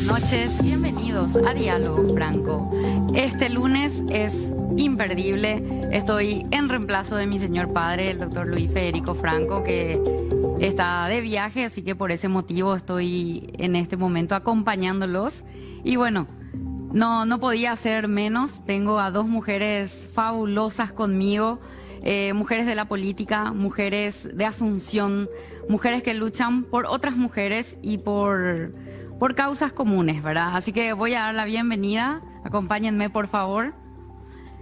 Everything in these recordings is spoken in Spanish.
noches, bienvenidos a Diálogo Franco. Este lunes es imperdible. Estoy en reemplazo de mi señor padre, el doctor Luis Federico Franco, que está de viaje, así que por ese motivo estoy en este momento acompañándolos. Y bueno, no podía ser menos. Tengo a dos mujeres fabulosas conmigo, mujeres de la política, mujeres de Asunción, mujeres que luchan por otras mujeres y por causas comunes, ¿verdad? Así que voy a dar la bienvenida. Acompáñenme, por favor.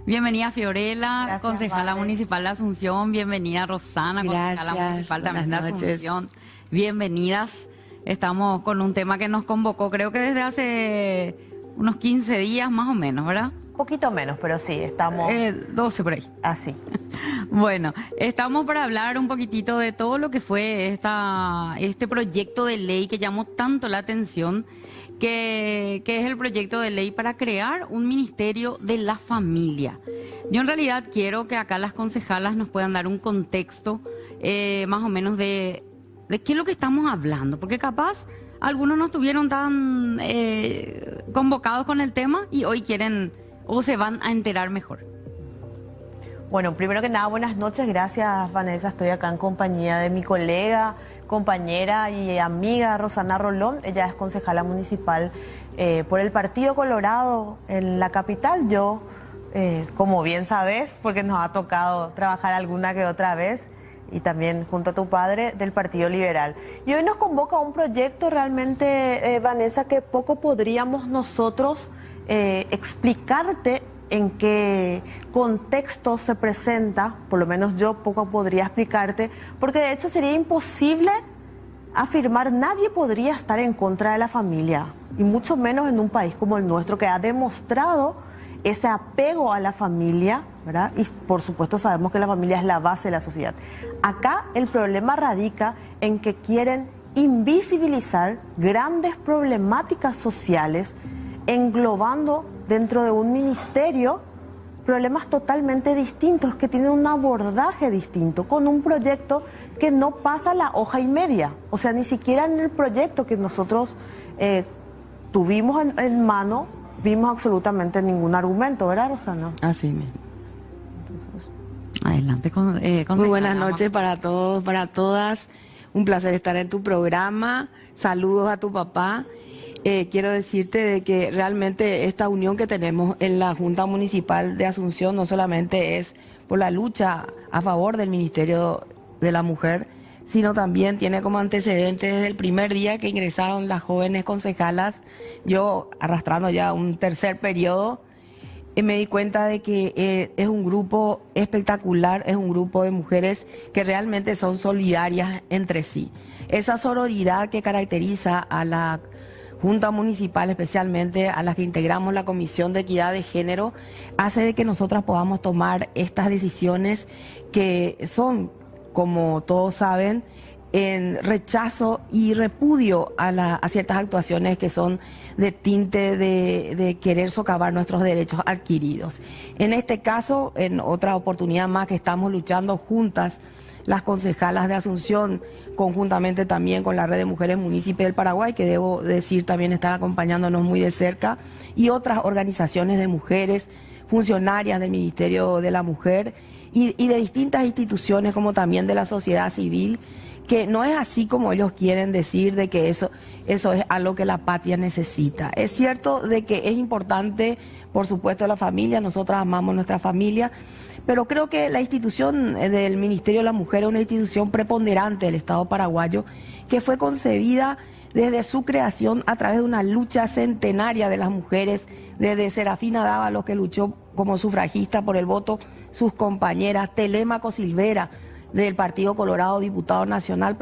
Bienvenida Fiorella, Gracias, concejala madre. municipal de Asunción. Bienvenida Rosana, concejala Gracias, municipal también de buenas noches. Asunción. Bienvenidas. Estamos con un tema que nos convocó, creo que desde hace unos 15 días más o menos, ¿verdad? Poquito menos, pero sí, estamos 12 por ahí. así. Bueno, estamos para hablar un poquitito de todo lo que fue este proyecto de ley que llamó tanto la atención, que es el proyecto de ley para crear un ministerio de la familia. Yo en realidad quiero que acá las concejalas nos puedan dar un contexto más o menos de qué es lo que estamos hablando, porque capaz algunos no estuvieron tan convocados con el tema y hoy quieren o se van a enterar mejor. Bueno, primero que nada, buenas noches. Gracias, Vanessa. Estoy acá en compañía de mi colega, compañera y amiga Rosana Rolón. Ella es concejala municipal por el Partido Colorado en la capital. Yo, como bien sabes, porque nos ha tocado trabajar alguna que otra vez, y también junto a tu padre, del Partido Liberal. Y hoy nos convoca un proyecto realmente, Vanessa, que poco podríamos nosotros explicarte en qué contexto se presenta. Por lo menos yo poco podría explicarte, porque de hecho sería imposible afirmar, nadie podría estar en contra de la familia, y mucho menos en un país como el nuestro, que ha demostrado ese apego a la familia, ¿verdad? Y por supuesto sabemos que la familia es la base de la sociedad. Acá el problema radica en que quieren invisibilizar grandes problemáticas sociales, englobando dentro de un ministerio problemas totalmente distintos, que tienen un abordaje distinto, con un proyecto que no pasa la hoja y media. O sea, ni siquiera en el proyecto que nosotros tuvimos en mano vimos absolutamente ningún argumento, ¿verdad, Rosana? Así mismo. Entonces, Adelante con Muy buenas noches para todos, para todas. Un placer estar en tu programa. Saludos a tu papá. Quiero decirte de que realmente esta unión que tenemos en la Junta Municipal de Asunción no solamente es por la lucha a favor del Ministerio de la Mujer, sino también tiene como antecedente desde el primer día que ingresaron las jóvenes concejalas, yo arrastrando ya un tercer periodo, me di cuenta de que es un grupo espectacular, es un grupo de mujeres que realmente son solidarias entre sí. Esa sororidad que caracteriza a la Junta Municipal, especialmente a las que integramos la Comisión de Equidad de Género, hace de que nosotras podamos tomar estas decisiones que son, como todos saben, en rechazo y repudio a ciertas actuaciones que son de tinte de querer socavar nuestros derechos adquiridos. En este caso, en otra oportunidad más que estamos luchando juntas, las concejalas de Asunción, conjuntamente también con la Red de Mujeres Municipios del Paraguay, que debo decir también están acompañándonos muy de cerca, y otras organizaciones de mujeres, funcionarias del Ministerio de la Mujer y de distintas instituciones, como también de la sociedad civil, que no es así como ellos quieren decir de que eso es algo que la patria necesita. Es cierto de que es importante, por supuesto, la familia, nosotras amamos nuestra familia, pero creo que la institución del Ministerio de la Mujer es una institución preponderante del Estado paraguayo, que fue concebida desde su creación a través de una lucha centenaria de las mujeres, desde Serafina Dávalos, que luchó como sufragista por el voto, sus compañeras, Telémaco Silvera, del Partido Colorado, diputado nacional,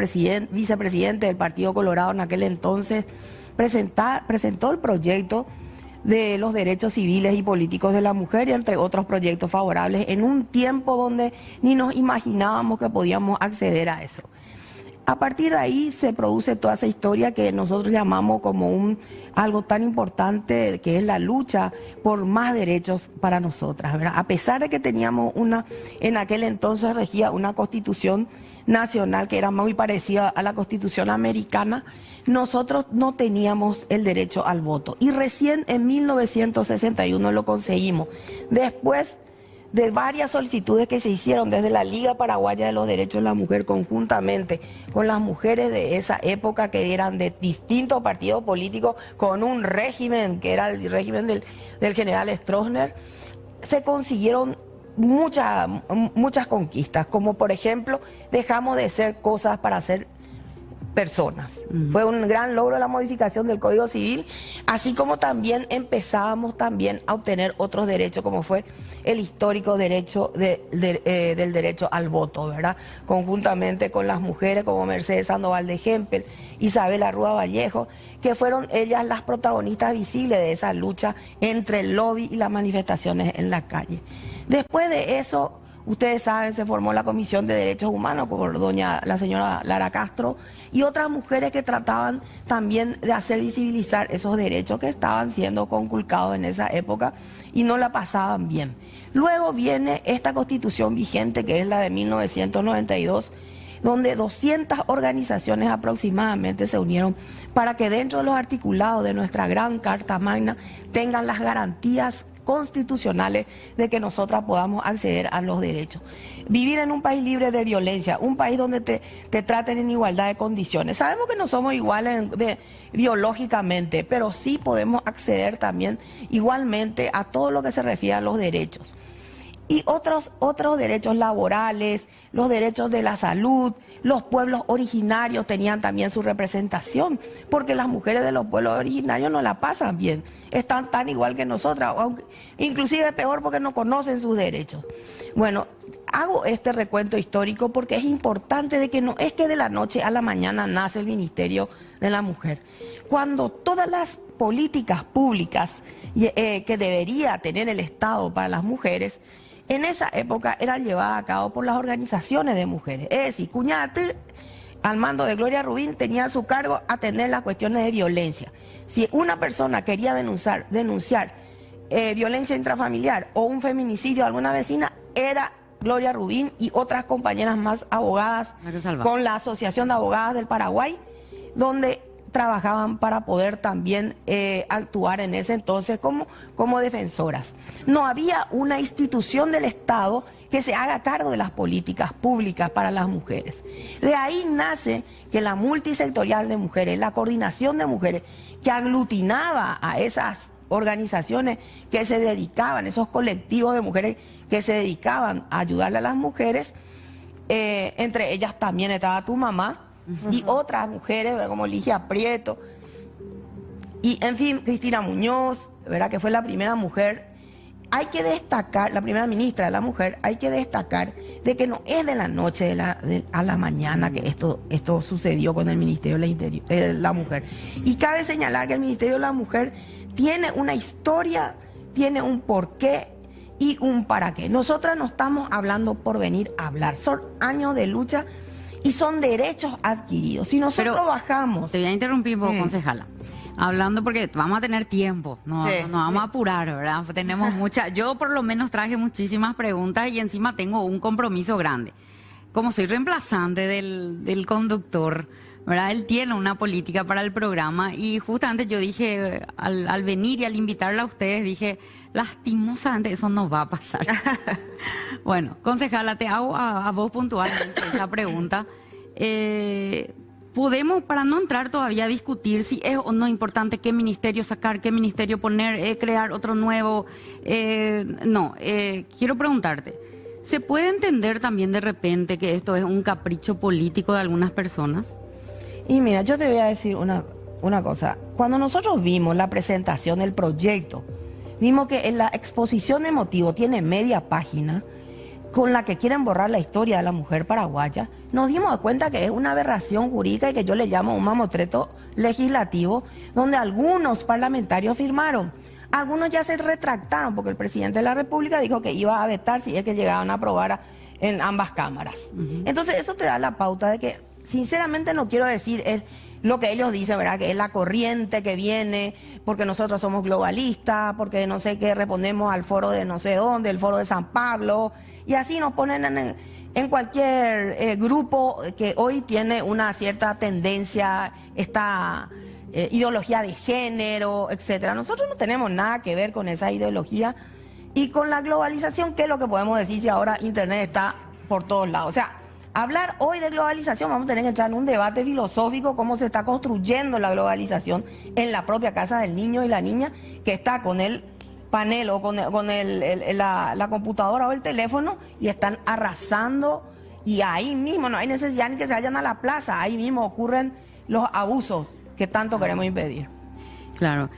vicepresidente del Partido Colorado en aquel entonces, presentó el proyecto de los derechos civiles y políticos de la mujer, y entre otros proyectos favorables, en un tiempo donde ni nos imaginábamos que podíamos acceder a eso. A partir de ahí se produce toda esa historia que nosotros llamamos como algo tan importante, que es la lucha por más derechos para nosotras, ¿verdad? A pesar de que teníamos en aquel entonces regía una constitución nacional que era muy parecida a la constitución americana, nosotros no teníamos el derecho al voto. Y recién en 1961 lo conseguimos. Después de varias solicitudes que se hicieron desde la Liga Paraguaya de los Derechos de la Mujer, conjuntamente con las mujeres de esa época que eran de distintos partidos políticos, con un régimen que era el régimen del general Stroessner, se consiguieron muchas conquistas, como por ejemplo, dejamos de ser cosas para ser personas. Fue un gran logro la modificación del Código Civil, así como también empezábamos también a obtener otros derechos, como fue el histórico derecho del derecho al voto, ¿verdad? Conjuntamente con las mujeres como Mercedes Sandoval de Hempel, Isabel Arrúa Vallejo, que fueron ellas las protagonistas visibles de esa lucha entre el lobby y las manifestaciones en la calle. Después de eso, ustedes saben, se formó la Comisión de Derechos Humanos por la señora Lara Castro y otras mujeres que trataban también de hacer visibilizar esos derechos que estaban siendo conculcados en esa época y no la pasaban bien. Luego viene esta constitución vigente, que es la de 1992, donde 200 organizaciones aproximadamente se unieron para que dentro de los articulados de nuestra gran Carta Magna tengan las garantías constitucionales de que nosotras podamos acceder a los derechos. Vivir en un país libre de violencia, un país donde te traten en igualdad de condiciones. Sabemos que no somos iguales biológicamente, pero sí podemos acceder también igualmente a todo lo que se refiere a los derechos. Y otros derechos laborales, los derechos de la salud, los pueblos originarios tenían también su representación, porque las mujeres de los pueblos originarios no la pasan bien, están tan igual que nosotras, aunque, inclusive peor porque no conocen sus derechos. Bueno, hago este recuento histórico porque es importante de que no es que de la noche a la mañana nace el Ministerio de la Mujer. Cuando todas las políticas públicas que debería tener el Estado para las mujeres, en esa época eran llevadas a cabo por las organizaciones de mujeres. Es decir, Cuñate, al mando de Gloria Rubín, tenía a su cargo atender las cuestiones de violencia. Si una persona quería denunciar violencia intrafamiliar o un feminicidio de alguna vecina, era Gloria Rubín y otras compañeras más abogadas con la Asociación de Abogadas del Paraguay, donde trabajaban para poder también actuar en ese entonces como defensoras. No había una institución del Estado que se haga cargo de las políticas públicas para las mujeres. De ahí nace que la multisectorial de mujeres, la coordinación de mujeres, que aglutinaba a esas organizaciones que se dedicaban, esos colectivos de mujeres que se dedicaban a ayudarle a las mujeres, entre ellas también estaba tu mamá, y otras mujeres, ¿verdad? Como Ligia Prieto, y en fin, Cristina Muñoz, ¿verdad? Que fue la primera mujer. Hay que destacar, la primera ministra de la mujer, hay que destacar de que no es de la noche a la mañana que esto sucedió con el Ministerio de la Mujer. Y cabe señalar que el Ministerio de la Mujer tiene una historia, tiene un porqué y un para qué. Nosotras no estamos hablando por venir a hablar, son años de lucha y son derechos adquiridos. Si nosotros bajamos... Te voy a interrumpir un poco, concejala. Hablando porque vamos a tener tiempo, no vamos a apurar, ¿verdad? Tenemos yo por lo menos traje muchísimas preguntas y encima tengo un compromiso grande. Como soy reemplazante del conductor, ¿verdad? Él tiene una política para el programa y justamente yo dije, al venir y al invitarla a ustedes, dije, lastimosamente eso no va a pasar. Bueno, concejala, te hago a vos puntualmente esa pregunta. Podemos, para no entrar todavía a discutir si es o no importante qué ministerio sacar, qué ministerio poner, crear otro nuevo, quiero preguntarte, ¿se puede entender también de repente que esto es un capricho político de algunas personas? Y mira, yo te voy a decir una cosa. Cuando nosotros vimos la presentación del proyecto, vimos que en la exposición de motivos tiene media página con la que quieren borrar la historia de la mujer paraguaya, nos dimos cuenta que es una aberración jurídica y que yo le llamo un mamotreto legislativo, donde algunos parlamentarios firmaron. Algunos ya se retractaron porque el presidente de la República dijo que iba a vetar si es que llegaban a aprobar en ambas cámaras. Entonces eso te da la pauta de que sinceramente no quiero decir es lo que ellos dicen, ¿verdad? Que es la corriente que viene, porque nosotros somos globalistas, porque no sé qué, respondemos al foro de no sé dónde, el foro de San Pablo, y así nos ponen en cualquier grupo que hoy tiene una cierta tendencia, esta ideología de género, etcétera. Nosotros no tenemos nada que ver con esa ideología y con la globalización. ¿Qué es lo que podemos decir si ahora Internet está por todos lados? O sea, hablar hoy de globalización, vamos a tener que entrar en un debate filosófico, cómo se está construyendo la globalización en la propia casa del niño y la niña que está con el panel o con la computadora o el teléfono y están arrasando, y ahí mismo no hay necesidad ni que se vayan a la plaza, ahí mismo ocurren los abusos que tanto queremos impedir. Claro.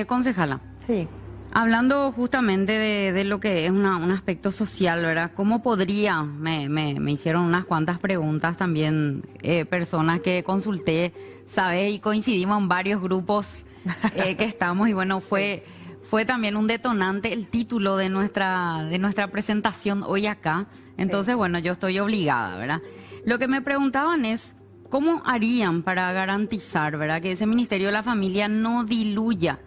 Concejala. Sí. Hablando justamente de lo que es un aspecto social, ¿verdad? ¿Cómo podría, me hicieron unas cuantas preguntas también, personas que consulté, ¿sabes? Y coincidimos en varios grupos que estamos, y bueno, fue también un detonante el título de nuestra presentación hoy acá. Entonces, bueno, yo estoy obligada, ¿verdad? Lo que me preguntaban es, ¿cómo harían para garantizar, ¿verdad?, que ese Ministerio de la Familia no diluya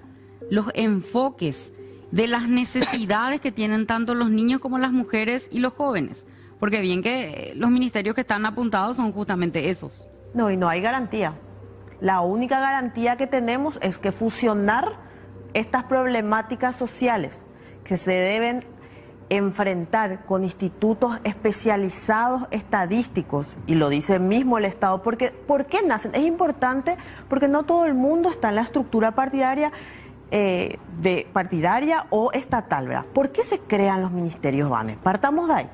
los enfoques de las necesidades que tienen tanto los niños como las mujeres y los jóvenes? Porque bien que los ministerios que están apuntados son justamente esos. No, y no hay garantía. La única garantía que tenemos es que fusionar estas problemáticas sociales que se deben enfrentar con institutos especializados estadísticos, y lo dice mismo el Estado, porque ¿por qué nacen? Es importante porque no todo el mundo está en la estructura partidaria o estatal, ¿verdad? ¿Por qué se crean los ministerios, Vane? Partamos de ahí.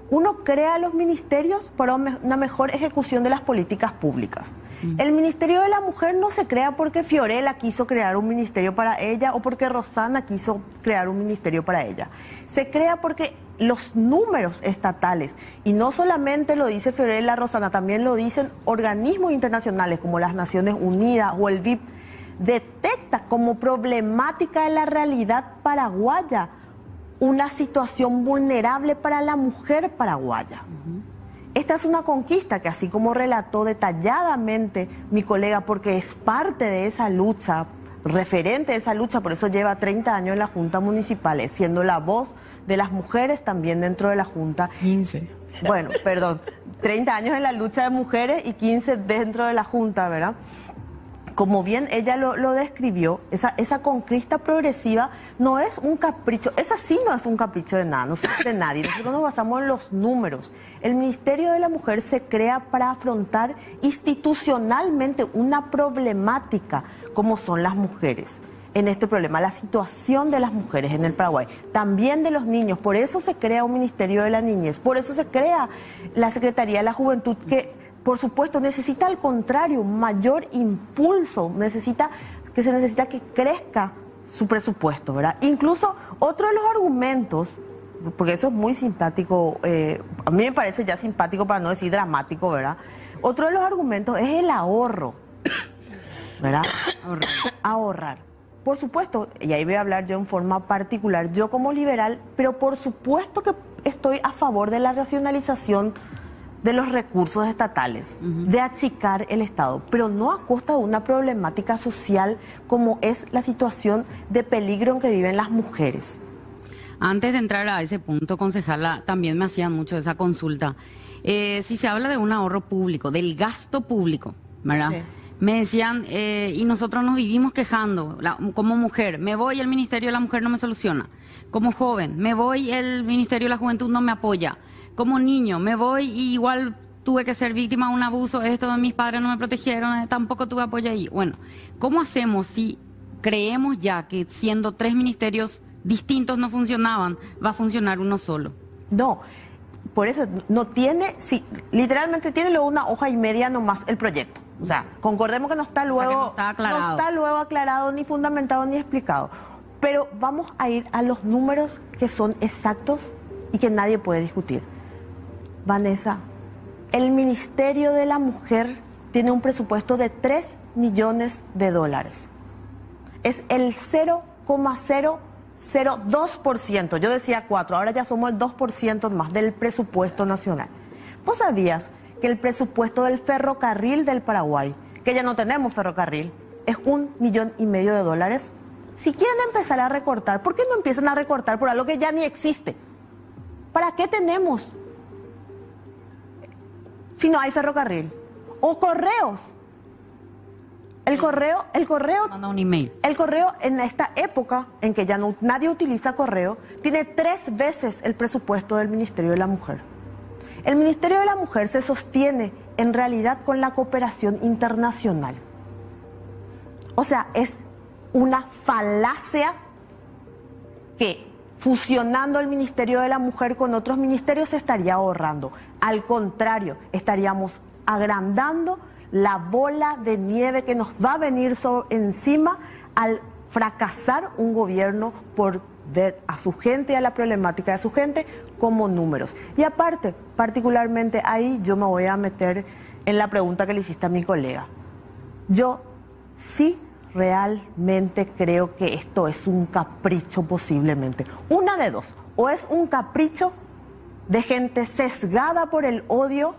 Uno crea los ministerios para una mejor ejecución de las políticas públicas. El Ministerio de la Mujer no se crea porque Fiorella quiso crear un ministerio para ella o porque Rosana quiso crear un ministerio para ella. Se crea porque los números estatales, y no solamente lo dice Fiorella, Rosana, también lo dicen organismos internacionales como las Naciones Unidas o el BIP, detecta como problemática de la realidad paraguaya una situación vulnerable para la mujer paraguaya. Esta es una conquista que, así como relató detalladamente mi colega, porque es parte de esa lucha, referente de esa lucha, por eso lleva 30 años en la Junta Municipal, siendo la voz de las mujeres también dentro de la Junta. 15. Bueno, perdón, 30 años en la lucha de mujeres y 15 dentro de la Junta, ¿verdad? Como bien ella lo describió, esa conquista progresiva no es un capricho, esa sí no es un capricho de nada, no es de nadie. Nosotros nos basamos en los números. El Ministerio de la Mujer se crea para afrontar institucionalmente una problemática como son las mujeres. En este problema, la situación de las mujeres en el Paraguay, también de los niños. Por eso se crea un Ministerio de la Niñez, por eso se crea la Secretaría de la Juventud, que por supuesto necesita al contrario mayor impulso, se necesita que crezca su presupuesto, ¿verdad? Incluso otro de los argumentos, porque eso es muy simpático, a mí me parece ya simpático para no decir dramático, ¿verdad? Otro de los argumentos es el ahorro, ¿verdad? Ahorrar. Por supuesto, y ahí voy a hablar yo en forma particular, yo como liberal, pero por supuesto que estoy a favor de la racionalización de los recursos estatales, de achicar el Estado, pero no a costa de una problemática social como es la situación de peligro en que viven las mujeres. Antes de entrar a ese punto, concejala, también me hacían mucho esa consulta. Si se habla de un ahorro público, del gasto público, ¿verdad? Sí. Me decían, y nosotros nos vivimos quejando, como mujer, me voy, el Ministerio de la Mujer no me soluciona. Como joven, me voy, el Ministerio de la Juventud no me apoya. Como niño, me voy y igual tuve que ser víctima de un abuso, mis padres no me protegieron, tampoco tuve apoyo ahí. Bueno, ¿cómo hacemos si creemos ya que siendo 3 ministerios distintos no funcionaban, va a funcionar uno solo? No, por eso no tiene, sí, literalmente tiene luego una hoja y media nomás el proyecto. O sea, concordemos que no está luego, no está luego aclarado, ni fundamentado, ni explicado. Pero vamos a ir a los números que son exactos y que nadie puede discutir. Vanessa, el Ministerio de la Mujer tiene un presupuesto de $3 millones. Es el 0,002%. Yo decía 4, ahora ya somos el 2% más del presupuesto nacional. ¿Vos sabías que el presupuesto del ferrocarril del Paraguay, que ya no tenemos ferrocarril, es $1,5 millones. Si quieren empezar a recortar, ¿por qué no empiezan a recortar por algo que ya ni existe? ¿Para qué tenemos si no hay ferrocarril? O correos. El correo Manda un email. El correo en esta época en que ya nadie utiliza correo, tiene 3 veces el presupuesto del Ministerio de la Mujer. El Ministerio de la Mujer se sostiene en realidad con la cooperación internacional. O sea, es una falacia que fusionando el Ministerio de la Mujer con otros ministerios se estaría ahorrando. Al contrario, estaríamos agrandando la bola de nieve que nos va a venir encima al fracasar un gobierno por ver a su gente y a la problemática de su gente como números. Y aparte, particularmente ahí yo me voy a meter en la pregunta que le hiciste a mi colega. Yo sí realmente creo que esto es un capricho posiblemente. Una de dos, o es un capricho de gente sesgada por el odio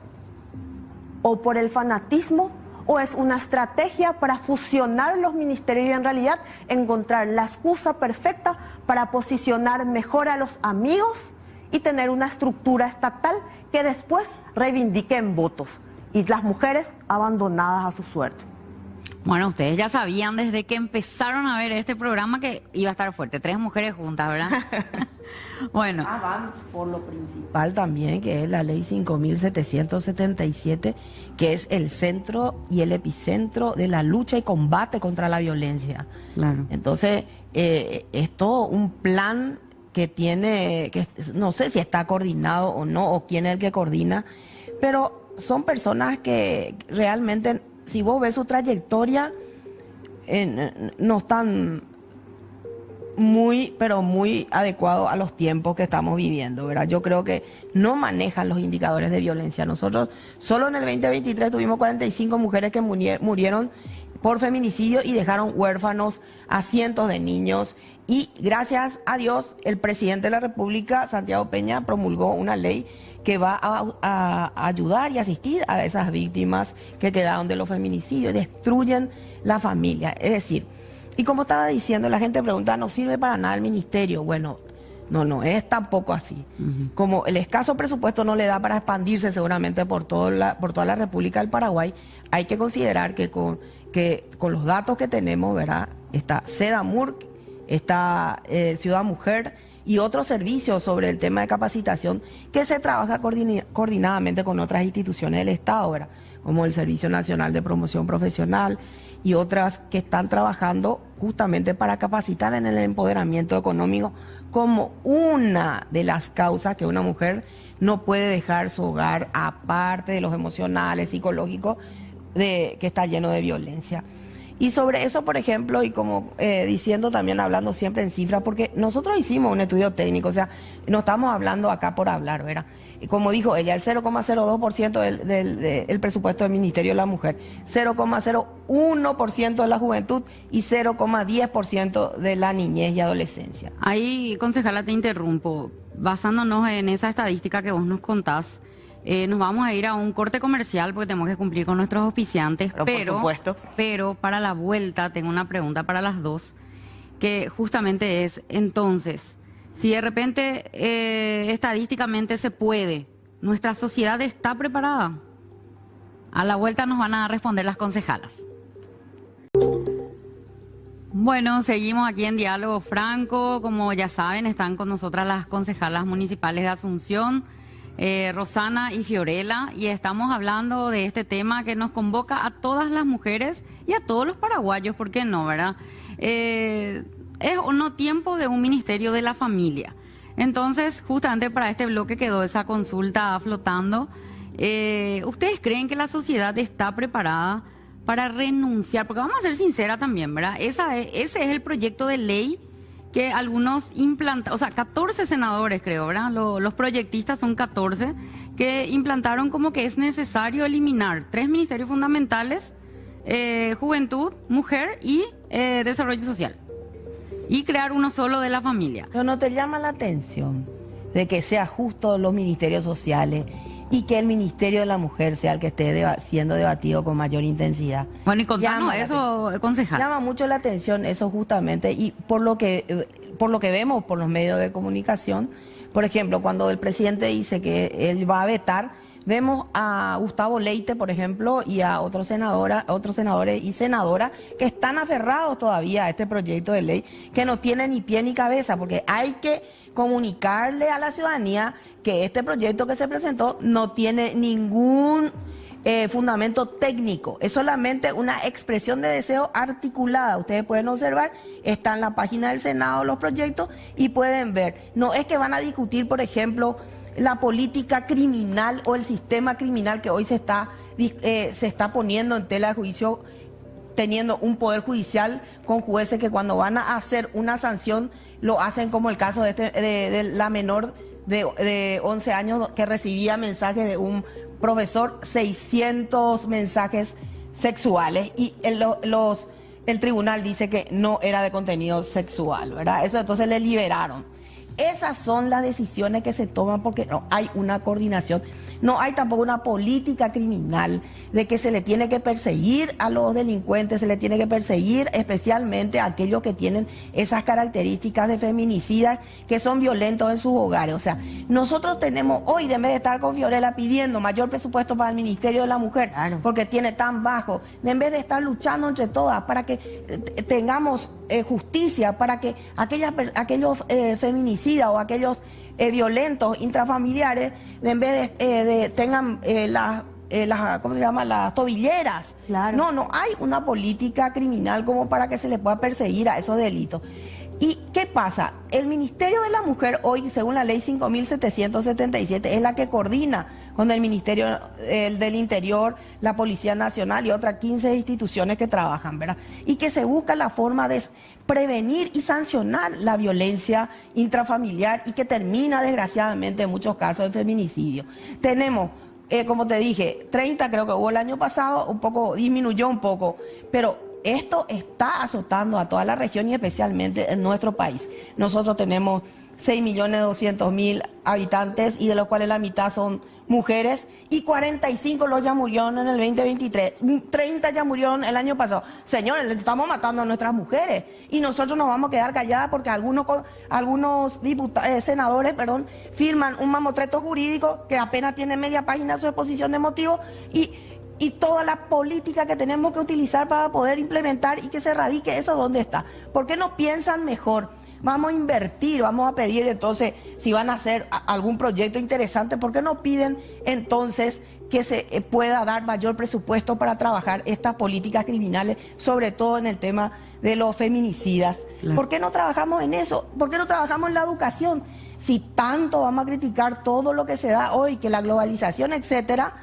o por el fanatismo, o es una estrategia para fusionar los ministerios y en realidad encontrar la excusa perfecta para posicionar mejor a los amigos y tener una estructura estatal que después reivindiquen votos y las mujeres abandonadas a su suerte. Bueno, ustedes ya sabían desde que empezaron a ver este programa que iba a estar fuerte. 3 mujeres juntas, ¿verdad? Bueno. Van por lo principal también, que es la ley 5.777, que es el centro y el epicentro de la lucha y combate contra la violencia. Claro. Entonces, es todo un plan que tiene, que no sé si está coordinado o no, o quién es el que coordina, pero son personas que realmente, si vos ves su trayectoria, no están muy, pero muy adecuados a los tiempos que estamos viviendo, ¿verdad? Yo creo que no manejan los indicadores de violencia. Nosotros solo en el 2023 tuvimos 45 mujeres que murieron por feminicidio y dejaron huérfanos a cientos de niños. Y gracias a Dios, el presidente de la República, Santiago Peña, promulgó una ley que va a ayudar y asistir a esas víctimas que quedaron de los feminicidios, destruyen la familia. Es decir, y como estaba diciendo, la gente pregunta, ¿no sirve para nada el ministerio? Bueno, no es tampoco así. Como el escaso presupuesto no le da para expandirse seguramente por toda la República del Paraguay, hay que considerar que con los datos que tenemos, ¿verdad? Está SEDAMUR, está Ciudad Mujer y otros servicios sobre el tema de capacitación que se trabaja coordinadamente con otras instituciones del Estado, ¿verdad? Como el Servicio Nacional de Promoción Profesional y otras que están trabajando justamente para capacitar en el empoderamiento económico como una de las causas que una mujer no puede dejar su hogar, aparte de los emocionales, psicológicos, que está lleno de violencia. Y sobre eso, por ejemplo, y como diciendo también, hablando siempre en cifras, porque nosotros hicimos un estudio técnico, o sea, no estamos hablando acá por hablar, ¿verdad? Como dijo ella, el 0,02% del presupuesto del Ministerio de la Mujer, 0,01% de la juventud y 0,10% de la niñez y adolescencia. Ahí, concejala, te interrumpo. Basándonos en esa estadística que vos nos contás, nos vamos a ir a un corte comercial porque tenemos que cumplir con nuestros auspiciantes. Por supuesto. Pero para la vuelta tengo una pregunta para las dos, que justamente es, entonces, si de repente estadísticamente se puede, ¿nuestra sociedad está preparada? A la vuelta nos van a responder las concejalas. Bueno, seguimos aquí en Diálogo Franco. Como ya saben, están con nosotras las concejalas municipales de Asunción, Rosana y Fiorella, y estamos hablando de este tema que nos convoca a todas las mujeres y a todos los paraguayos, ¿por qué no, verdad? Es o no tiempo de un ministerio de la familia. Entonces, justamente para este bloque quedó esa consulta flotando. ¿Ustedes creen que la sociedad está preparada para renunciar? Porque vamos a ser sinceras también, ¿verdad? Ese es el proyecto de ley que algunos implantaron, o sea, 14 senadores creo, ¿verdad? Los proyectistas son 14 que implantaron como que es necesario eliminar 3 ministerios fundamentales, juventud, mujer y desarrollo social, y crear uno solo de la familia. Pero ¿no te llama la atención de que sea justo los ministerios sociales y que el Ministerio de la Mujer sea el que esté siendo debatido con mayor intensidad. Bueno, y contanos eso, concejal. Llama mucho la atención eso justamente, y por lo que vemos por los medios de comunicación, por ejemplo, cuando el presidente dice que él va a vetar, vemos a Gustavo Leite, por ejemplo, y a otros senadores y senadoras que están aferrados todavía a este proyecto de ley, que no tiene ni pie ni cabeza, porque hay que comunicarle a la ciudadanía que este proyecto que se presentó no tiene ningún fundamento técnico, es solamente una expresión de deseo articulada. Ustedes pueden observar, está en la página del Senado los proyectos y pueden ver. No es que van a discutir, por ejemplo, la política criminal o el sistema criminal que hoy se está poniendo en tela de juicio, teniendo un poder judicial con jueces que cuando van a hacer una sanción lo hacen, como el caso de la menor de 11 años que recibía mensajes de un profesor, 600 mensajes sexuales, y el tribunal dice que no era de contenido sexual, ¿verdad? Eso entonces le liberaron. Esas son las decisiones que se toman porque no hay una coordinación, no hay tampoco una política criminal de que se le tiene que perseguir a los delincuentes, se le tiene que perseguir especialmente a aquellos que tienen esas características de feminicidas, que son violentos en sus hogares. O sea, nosotros tenemos hoy, en vez de estar con Fiorella pidiendo mayor presupuesto para el Ministerio de la Mujer, claro, porque tiene tan bajo, en vez de estar luchando entre todas para que tengamos justicia, para que aquellos feminicidas o aquellos violentos intrafamiliares, en vez de tengan ¿cómo se llama? Las tobilleras. Claro. No hay una política criminal como para que se le pueda perseguir a esos delitos. ¿Y qué pasa? El Ministerio de la Mujer hoy, según la ley 5.777, es la que coordina con el Ministerio del Interior, la Policía Nacional y otras 15 instituciones que trabajan, ¿verdad? Y que se busca la forma de prevenir y sancionar la violencia intrafamiliar y que termina, desgraciadamente, en muchos casos de feminicidio. Tenemos, como te dije, 30 creo que hubo el año pasado, disminuyó un poco, pero esto está azotando a toda la región y especialmente en nuestro país. Nosotros tenemos 6.200.000 habitantes y de los cuales la mitad son mujeres, y 45 los ya murieron en el 2023, 30 ya murieron el año pasado. Señores, le estamos matando a nuestras mujeres y nosotros nos vamos a quedar calladas porque algunos senadores firman un mamotreto jurídico que apenas tiene media página de su exposición de motivos y toda la política que tenemos que utilizar para poder implementar y que se radique eso, ¿dónde está? ¿Por qué no piensan mejor? Vamos a invertir, vamos a pedir entonces, si van a hacer algún proyecto interesante, ¿por qué no piden entonces que se pueda dar mayor presupuesto para trabajar estas políticas criminales, sobre todo en el tema de los feminicidas? Claro. ¿Por qué no trabajamos en eso? ¿Por qué no trabajamos en la educación? Si tanto vamos a criticar todo lo que se da hoy, que la globalización, etcétera,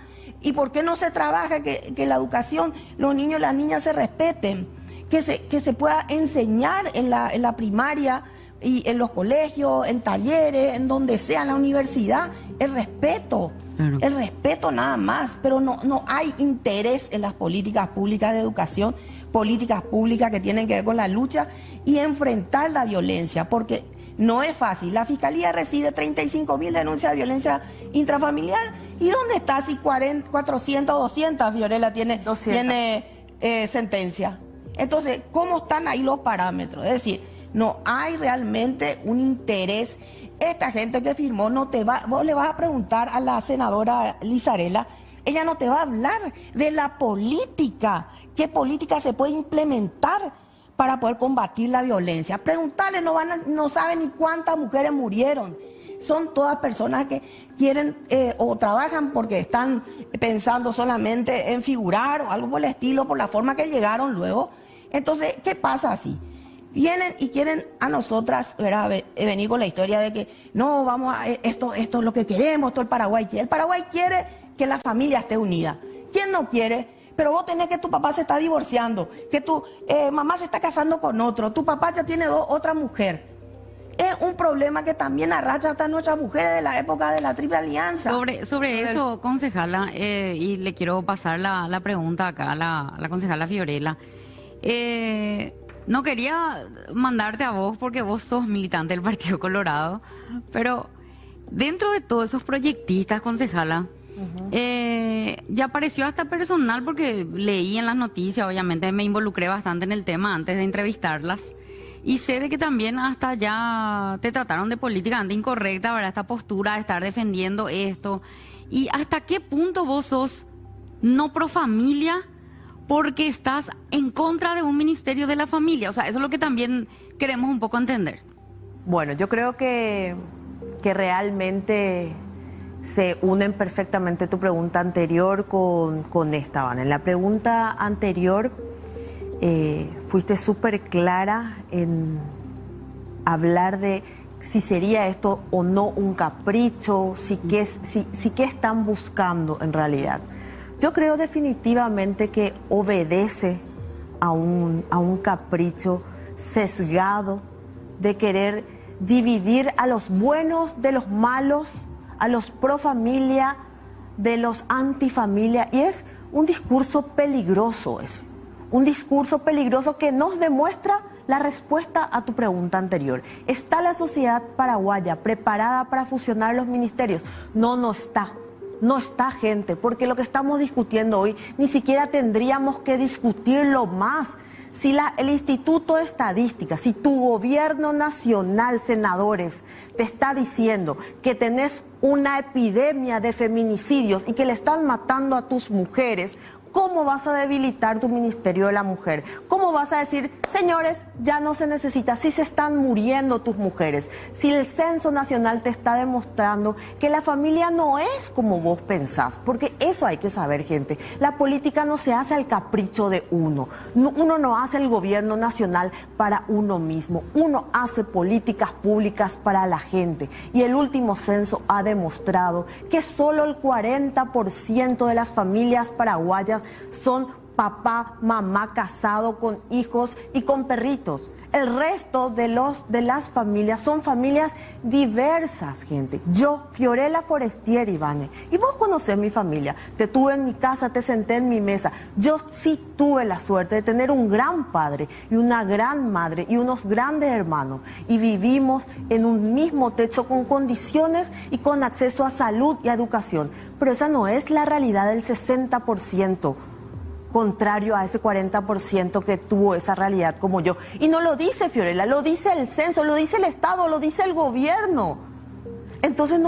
¿y por qué no se trabaja que la educación, los niños y las niñas se respeten? Que se pueda enseñar en la primaria y en los colegios, en talleres, en donde sea, en la universidad, el respeto. Claro. El respeto nada más, pero no hay interés en las políticas públicas de educación, políticas públicas que tienen que ver con la lucha y enfrentar la violencia, porque no es fácil. La Fiscalía recibe 35.000 denuncias de violencia intrafamiliar, ¿y dónde está si 400 o 200 Fiorella tiene sentencia? Entonces, ¿cómo están ahí los parámetros? Es decir, no hay realmente un interés. Esta gente que firmó, vos le vas a preguntar a la senadora Lizarela, ella no te va a hablar de la política, qué política se puede implementar para poder combatir la violencia. Preguntarle, no saben ni cuántas mujeres murieron. Son todas personas que quieren o trabajan porque están pensando solamente en figurar o algo por el estilo, por la forma que llegaron luego. Entonces, ¿qué pasa así? Vienen y quieren a nosotras, ¿verdad?, venir con la historia de que no, esto es lo que queremos, esto el Paraguay quiere. El Paraguay quiere que la familia esté unida. ¿Quién no quiere? Pero vos tenés que tu papá se está divorciando, que tu mamá se está casando con otro, tu papá ya tiene otra mujer. Es un problema que también arrastra hasta nuestras mujeres de la época de la Triple Alianza. Sobre eso, concejala, y le quiero pasar la pregunta acá a la concejala Fiorella. No quería mandarte a vos porque vos sos militante del Partido Colorado, pero dentro de todos esos proyectistas, concejala, Ya pareció hasta personal porque leí en las noticias, obviamente me involucré bastante en el tema antes de entrevistarlas. Y sé de que también hasta ya te trataron de políticamente incorrecta, ¿verdad? Esta postura de estar defendiendo esto. ¿Y hasta qué punto vos sos no pro familia porque estás en contra de un ministerio de la familia? O sea, eso es lo que también queremos un poco entender. Bueno, yo creo que realmente se unen perfectamente tu pregunta anterior con esta, Van. En la pregunta anterior fuiste súper clara en hablar de si sería esto o no un capricho, si qué están buscando en realidad. Yo creo definitivamente que obedece a un capricho sesgado de querer dividir a los buenos de los malos, a los pro familia de los antifamilia, y es un discurso peligroso, un discurso peligroso que nos demuestra la respuesta a tu pregunta anterior. ¿Está la sociedad paraguaya preparada para fusionar los ministerios? No, no está. No está, gente, porque lo que estamos discutiendo hoy ni siquiera tendríamos que discutirlo más. Si el Instituto de Estadística, si tu gobierno nacional, senadores, te está diciendo que tenés una epidemia de feminicidios y que le están matando a tus mujeres, ¿cómo vas a debilitar tu Ministerio de la Mujer? ¿Cómo vas a decir, señores, ya no se necesita, si se están muriendo tus mujeres? Si el Censo Nacional te está demostrando que la familia no es como vos pensás, porque eso hay que saber, gente. La política no se hace al capricho de uno. Uno no hace el gobierno nacional para uno mismo. Uno hace políticas públicas para la gente. Y el último censo ha demostrado que solo el 40% de las familias paraguayas son papá, mamá casado con hijos y con perritos. El resto de las familias son familias diversas, gente. Yo, Fiorella Forestier, Ivane, y vos conocés mi familia. Te tuve en mi casa, te senté en mi mesa. Yo sí tuve la suerte de tener un gran padre y una gran madre y unos grandes hermanos. Y vivimos en un mismo techo con condiciones y con acceso a salud y a educación. Pero esa no es la realidad del 60%. Contrario a ese 40% que tuvo esa realidad como yo. Y no lo dice Fiorella, lo dice el censo, lo dice el Estado, lo dice el gobierno. Entonces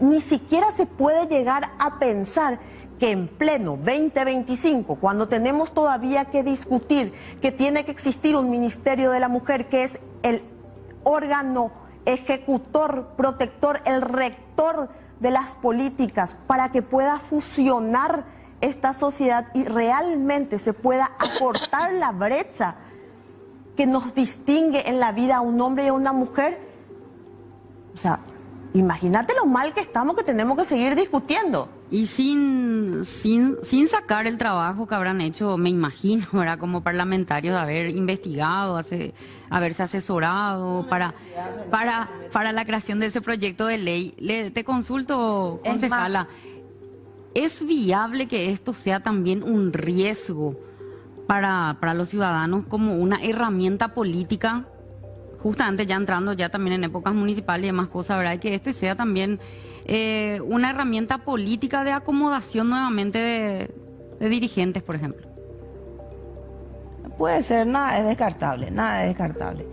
ni siquiera se puede llegar a pensar que en pleno 2025, cuando tenemos todavía que discutir que tiene que existir un Ministerio de la Mujer, que es el órgano ejecutor, protector, el rector de las políticas, para que pueda fusionar esta sociedad y realmente se pueda acortar la brecha que nos distingue en la vida a un hombre y a una mujer. O sea, imagínate lo mal que estamos, que tenemos que seguir discutiendo. Y sin sacar el trabajo que habrán hecho, me imagino, ¿verdad? Como parlamentarios, de haber investigado, haberse asesorado para la creación de ese proyecto de ley. Te consulto, concejala. ¿Es viable que esto sea también un riesgo para los ciudadanos como una herramienta política? Justamente ya entrando ya también en épocas municipales y demás cosas, ¿verdad? Que este sea también una herramienta política de acomodación nuevamente de dirigentes, por ejemplo. Puede ser, nada es descartable.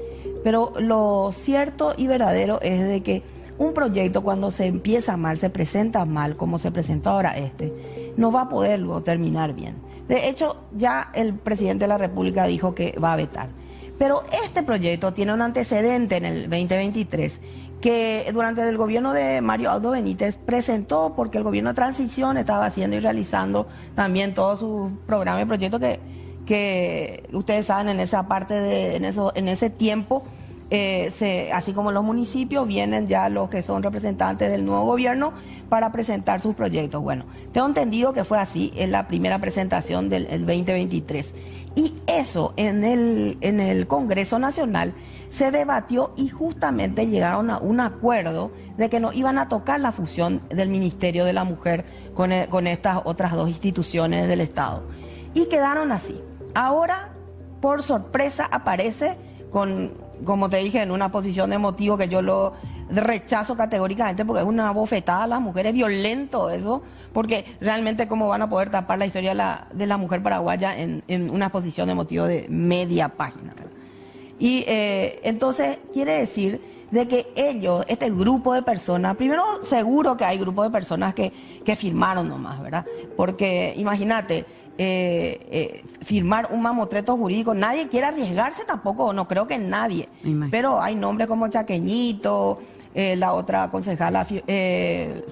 Pero lo cierto y verdadero es de que un proyecto, cuando se empieza mal, se presenta mal, como se presentó ahora no va a poder luego terminar bien. De hecho, ya el presidente de la República dijo que va a vetar. Pero este proyecto tiene un antecedente en el 2023, que durante el gobierno de Mario Aldo Benítez presentó, porque el gobierno de transición estaba haciendo y realizando también todos sus programas y proyectos que ustedes saben, en esa parte en ese tiempo, así como los municipios, vienen ya los que son representantes del nuevo gobierno para presentar sus proyectos. Bueno, tengo entendido que fue así en la primera presentación del 2023. Y eso en el Congreso Nacional se debatió y justamente llegaron a un acuerdo de que no iban a tocar la fusión del Ministerio de la Mujer con estas otras dos instituciones del Estado. Y quedaron así. Ahora, por sorpresa, aparece como te dije, en una posición de motivo que yo lo rechazo categóricamente porque es una bofetada a las mujeres, violento eso, porque realmente cómo van a poder tapar la historia de la mujer paraguaya en una exposición de motivo de media página, ¿verdad? Y entonces quiere decir de que ellos, este grupo de personas, primero seguro que hay grupos de personas que firmaron nomás, ¿verdad? Porque imagínate, firmar un mamotreto jurídico, nadie quiere arriesgarse tampoco, no creo que nadie, pero hay nombres como Chaqueñito, la otra concejala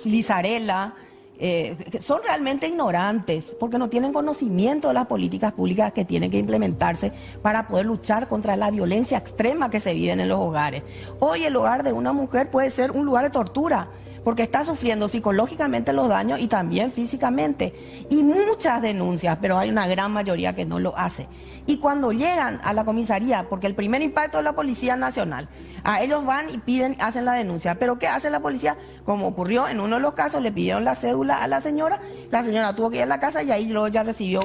Lizarela, que son realmente ignorantes porque no tienen conocimiento de las políticas públicas que tienen que implementarse para poder luchar contra la violencia extrema que se vive en los hogares. Hoy el hogar de una mujer puede ser un lugar de tortura porque está sufriendo psicológicamente los daños y también físicamente. Y muchas denuncias, pero hay una gran mayoría que no lo hace. Y cuando llegan a la comisaría, porque el primer impacto es la Policía Nacional, a ellos van y piden, hacen la denuncia. Pero ¿qué hace la policía? Como ocurrió en uno de los casos, le pidieron la cédula a la señora tuvo que ir a la casa y ahí luego ya recibió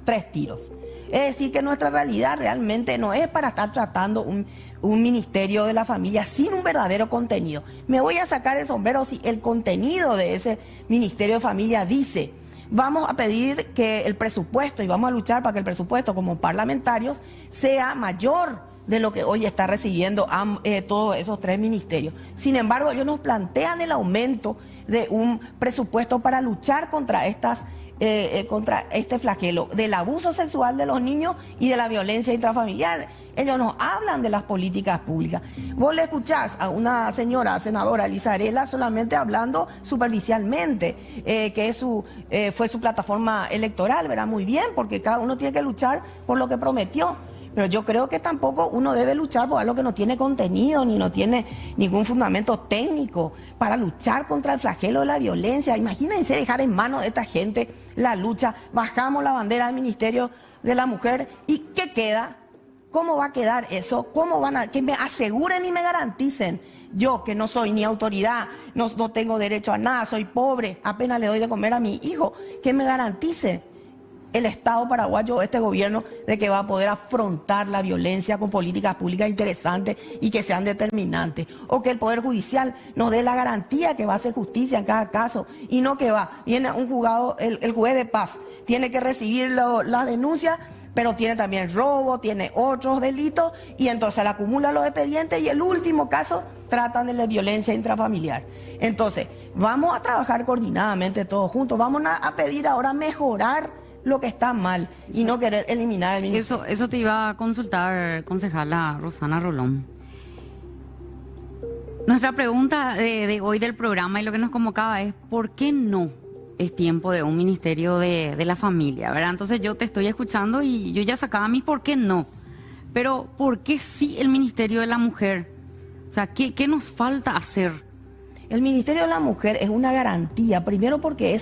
3 tiros. Es decir, que nuestra realidad realmente no es para estar tratando un ministerio de la familia sin un verdadero contenido. Me voy a sacar el sombrero si el contenido de ese ministerio de familia dice: vamos a pedir que el presupuesto y vamos a luchar para que el presupuesto como parlamentarios sea mayor de lo que hoy está recibiendo todos esos 3 ministerios. Sin embargo, ellos nos plantean el aumento de un presupuesto para luchar contra contra este flagelo del abuso sexual de los niños y de la violencia intrafamiliar. Ellos nos hablan de las políticas públicas. Vos le escuchás a una señora senadora, Lizarela, solamente hablando superficialmente, que fue su plataforma electoral, ¿verdad? Muy bien, porque cada uno tiene que luchar por lo que prometió. Pero yo creo que tampoco uno debe luchar por algo que no tiene contenido, ni no tiene ningún fundamento técnico para luchar contra el flagelo de la violencia. Imagínense dejar en manos de esta gente la lucha. Bajamos la bandera del Ministerio de la Mujer y ¿qué queda? ¿Cómo va a quedar eso? ¿Cómo van a que me aseguren y me garanticen? Yo, que no soy ni autoridad, no tengo derecho a nada, soy pobre, apenas le doy de comer a mi hijo, que me garantice el Estado paraguayo, este gobierno, de que va a poder afrontar la violencia con políticas públicas interesantes y que sean determinantes. O que el Poder Judicial nos dé la garantía que va a hacer justicia en cada caso y no que viene un juzgado, el juez de paz, tiene que recibir la denuncia, pero tiene también robo, tiene otros delitos y entonces le acumula los expedientes y el último caso tratan de la violencia intrafamiliar. Entonces, vamos a trabajar coordinadamente todos juntos, vamos a pedir ahora mejorar lo que está mal y no querer eliminar el ministerio. Eso te iba a consultar, concejala Rosana Rolón. Nuestra pregunta de hoy del programa y lo que nos convocaba es: ¿por qué no es tiempo de un ministerio de la familia? ¿Verdad? Entonces yo te estoy escuchando y yo ya sacaba mis por qué no. Pero ¿por qué sí el Ministerio de la Mujer? O sea, ¿qué nos falta hacer? El Ministerio de la Mujer es una garantía, primero porque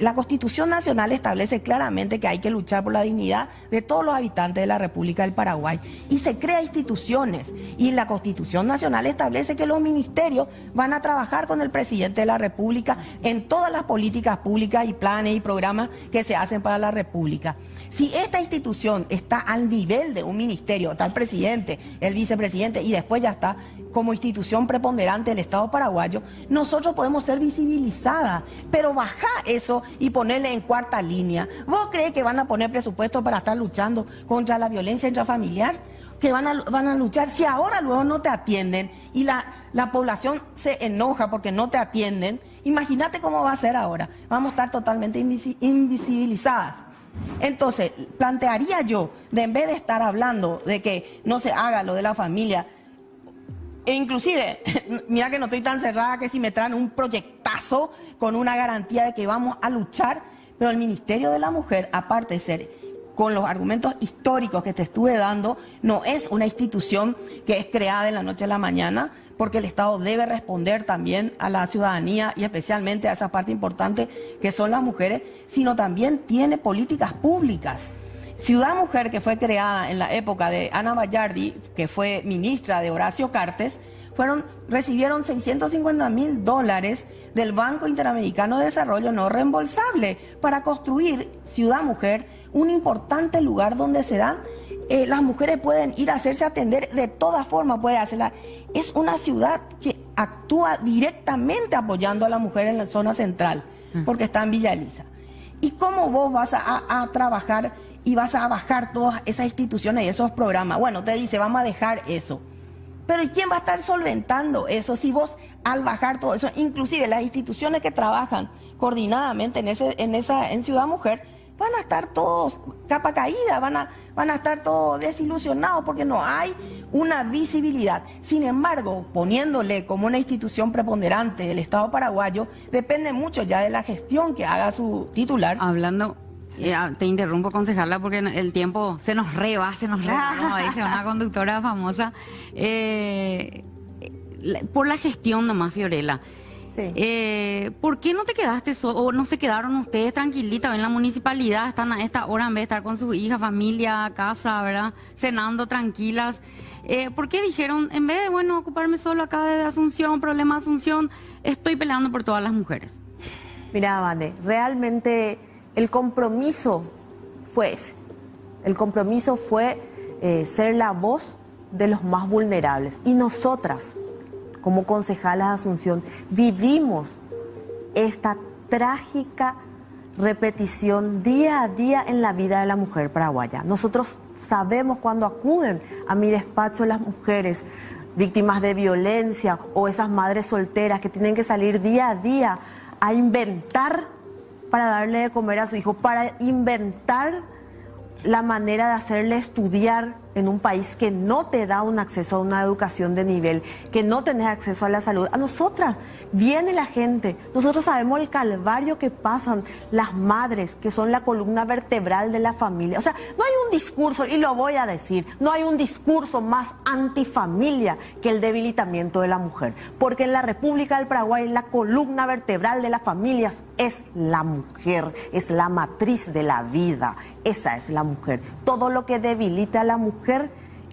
la Constitución Nacional establece claramente que hay que luchar por la dignidad de todos los habitantes de la República del Paraguay y se crea instituciones y la Constitución Nacional establece que los ministerios van a trabajar con el presidente de la República en todas las políticas públicas y planes y programas que se hacen para la República. Si esta institución está al nivel de un ministerio, está el presidente, el vicepresidente y después ya está como institución preponderante del Estado paraguayo, nosotros podemos ser visibilizadas, pero baja eso y ponerle en cuarta línea. ¿Vos crees que van a poner presupuesto para estar luchando contra la violencia intrafamiliar? Que van a luchar, si ahora luego no te atienden y la población se enoja porque no te atienden, imagínate cómo va a ser ahora. Vamos a estar totalmente invisibilizadas. Entonces, plantearía yo, en vez de estar hablando de que no se haga lo de la familia, e inclusive, mira que no estoy tan cerrada que si me traen un proyectazo con una garantía de que vamos a luchar, pero el Ministerio de la Mujer, aparte de ser con los argumentos históricos que te estuve dando, no es una institución que es creada de la noche a la mañana, porque el Estado debe responder también a la ciudadanía y especialmente a esa parte importante que son las mujeres, sino también tiene políticas públicas. Ciudad Mujer, que fue creada en la época de Ana Bayardi, que fue ministra de Horacio Cartes, recibieron $650.000 del Banco Interamericano de Desarrollo no reembolsable para construir Ciudad Mujer, un importante lugar donde se dan, las mujeres pueden ir a hacerse atender de todas formas, puede hacerla. Es una ciudad que actúa directamente apoyando a la mujer en la zona central, porque está en Villa Elisa. ¿Y cómo vos vas a trabajar y vas a bajar todas esas instituciones y esos programas? Bueno, te dice, vamos a dejar eso. Pero ¿y quién va a estar solventando eso si vos al bajar todo eso, inclusive las instituciones que trabajan coordinadamente en Ciudad Mujer, van a estar todos capa caída, van a estar todos desilusionados porque no hay una visibilidad? Sin embargo, poniéndole como una institución preponderante el Estado paraguayo, depende mucho ya de la gestión que haga su titular. Hablando, te interrumpo, concejala, porque el tiempo se nos reba, como dice una conductora famosa. Por la gestión nomás, Fiorella. Sí. ¿Por qué no te quedaste o no se quedaron ustedes tranquilitas en la municipalidad? Están a esta hora en vez de estar con su hija, familia, casa, ¿verdad? Cenando tranquilas. ¿Por qué dijeron, en vez de, bueno, ocuparme solo acá de Asunción, problema de Asunción, estoy peleando por todas las mujeres? Mira, Vane, realmente el compromiso fue ese. El compromiso fue ser la voz de los más vulnerables. Y nosotras, como concejalas de Asunción, vivimos esta trágica repetición día a día en la vida de la mujer paraguaya. Nosotros sabemos cuando acuden a mi despacho las mujeres víctimas de violencia o esas madres solteras que tienen que salir día a día a inventar para darle de comer a su hijo, para inventar la manera de hacerle estudiar en un país que no te da un acceso a una educación de nivel, que no tenés acceso a la salud. A nosotras viene la gente, nosotros sabemos el calvario que pasan las madres, que son la columna vertebral de la familia. O sea, no hay un discurso, y lo voy a decir, no hay un discurso más antifamilia que el debilitamiento de la mujer. Porque en la República del Paraguay la columna vertebral de las familias es la mujer, es la matriz de la vida, esa es la mujer. Todo lo que debilita a la mujer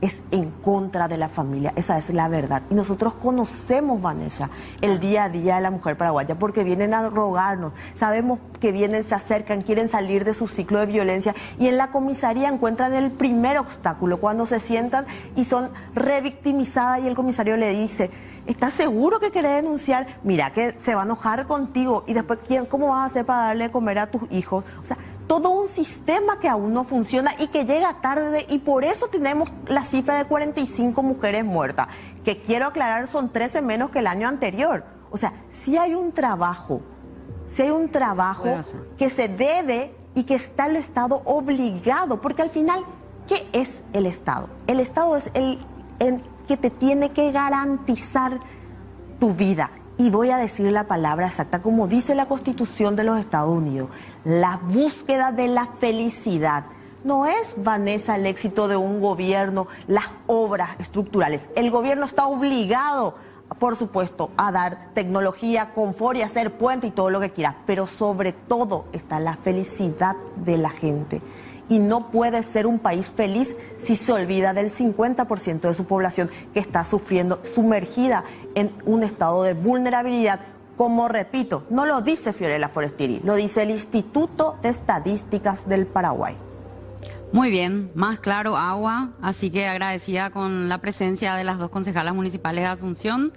es en contra de la familia, esa es la verdad. Y nosotros conocemos, Vanessa, el día a día de la mujer paraguaya, porque vienen a rogarnos, sabemos que vienen, se acercan, quieren salir de su ciclo de violencia, y en la comisaría encuentran el primer obstáculo, cuando se sientan y son revictimizadas y el comisario le dice, ¿estás seguro que querés denunciar? Mira que se va a enojar contigo, y después, ¿cómo vas a hacer para darle de comer a tus hijos? O sea, todo un sistema que aún no funciona y que llega tarde, y por eso tenemos la cifra de 45 mujeres muertas, que quiero aclarar son 13 menos que el año anterior. O sea, sí hay un trabajo que se debe y que está el Estado obligado, porque al final, ¿qué es el Estado? El Estado es el que te tiene que garantizar tu vida. Y voy a decir la palabra exacta, como dice la Constitución de los Estados Unidos, la búsqueda de la felicidad. No es, Vanessa, el éxito de un gobierno, las obras estructurales. El gobierno está obligado, por supuesto, a dar tecnología, confort y hacer puente y todo lo que quiera, pero sobre todo está la felicidad de la gente. Y no puede ser un país feliz si se olvida del 50% de su población que está sufriendo, sumergida en un estado de vulnerabilidad. Como repito, no lo dice Fiorella Forestieri, lo dice el Instituto de Estadísticas del Paraguay. Muy bien, más claro agua, así que agradecida con la presencia de las dos concejalas municipales de Asunción,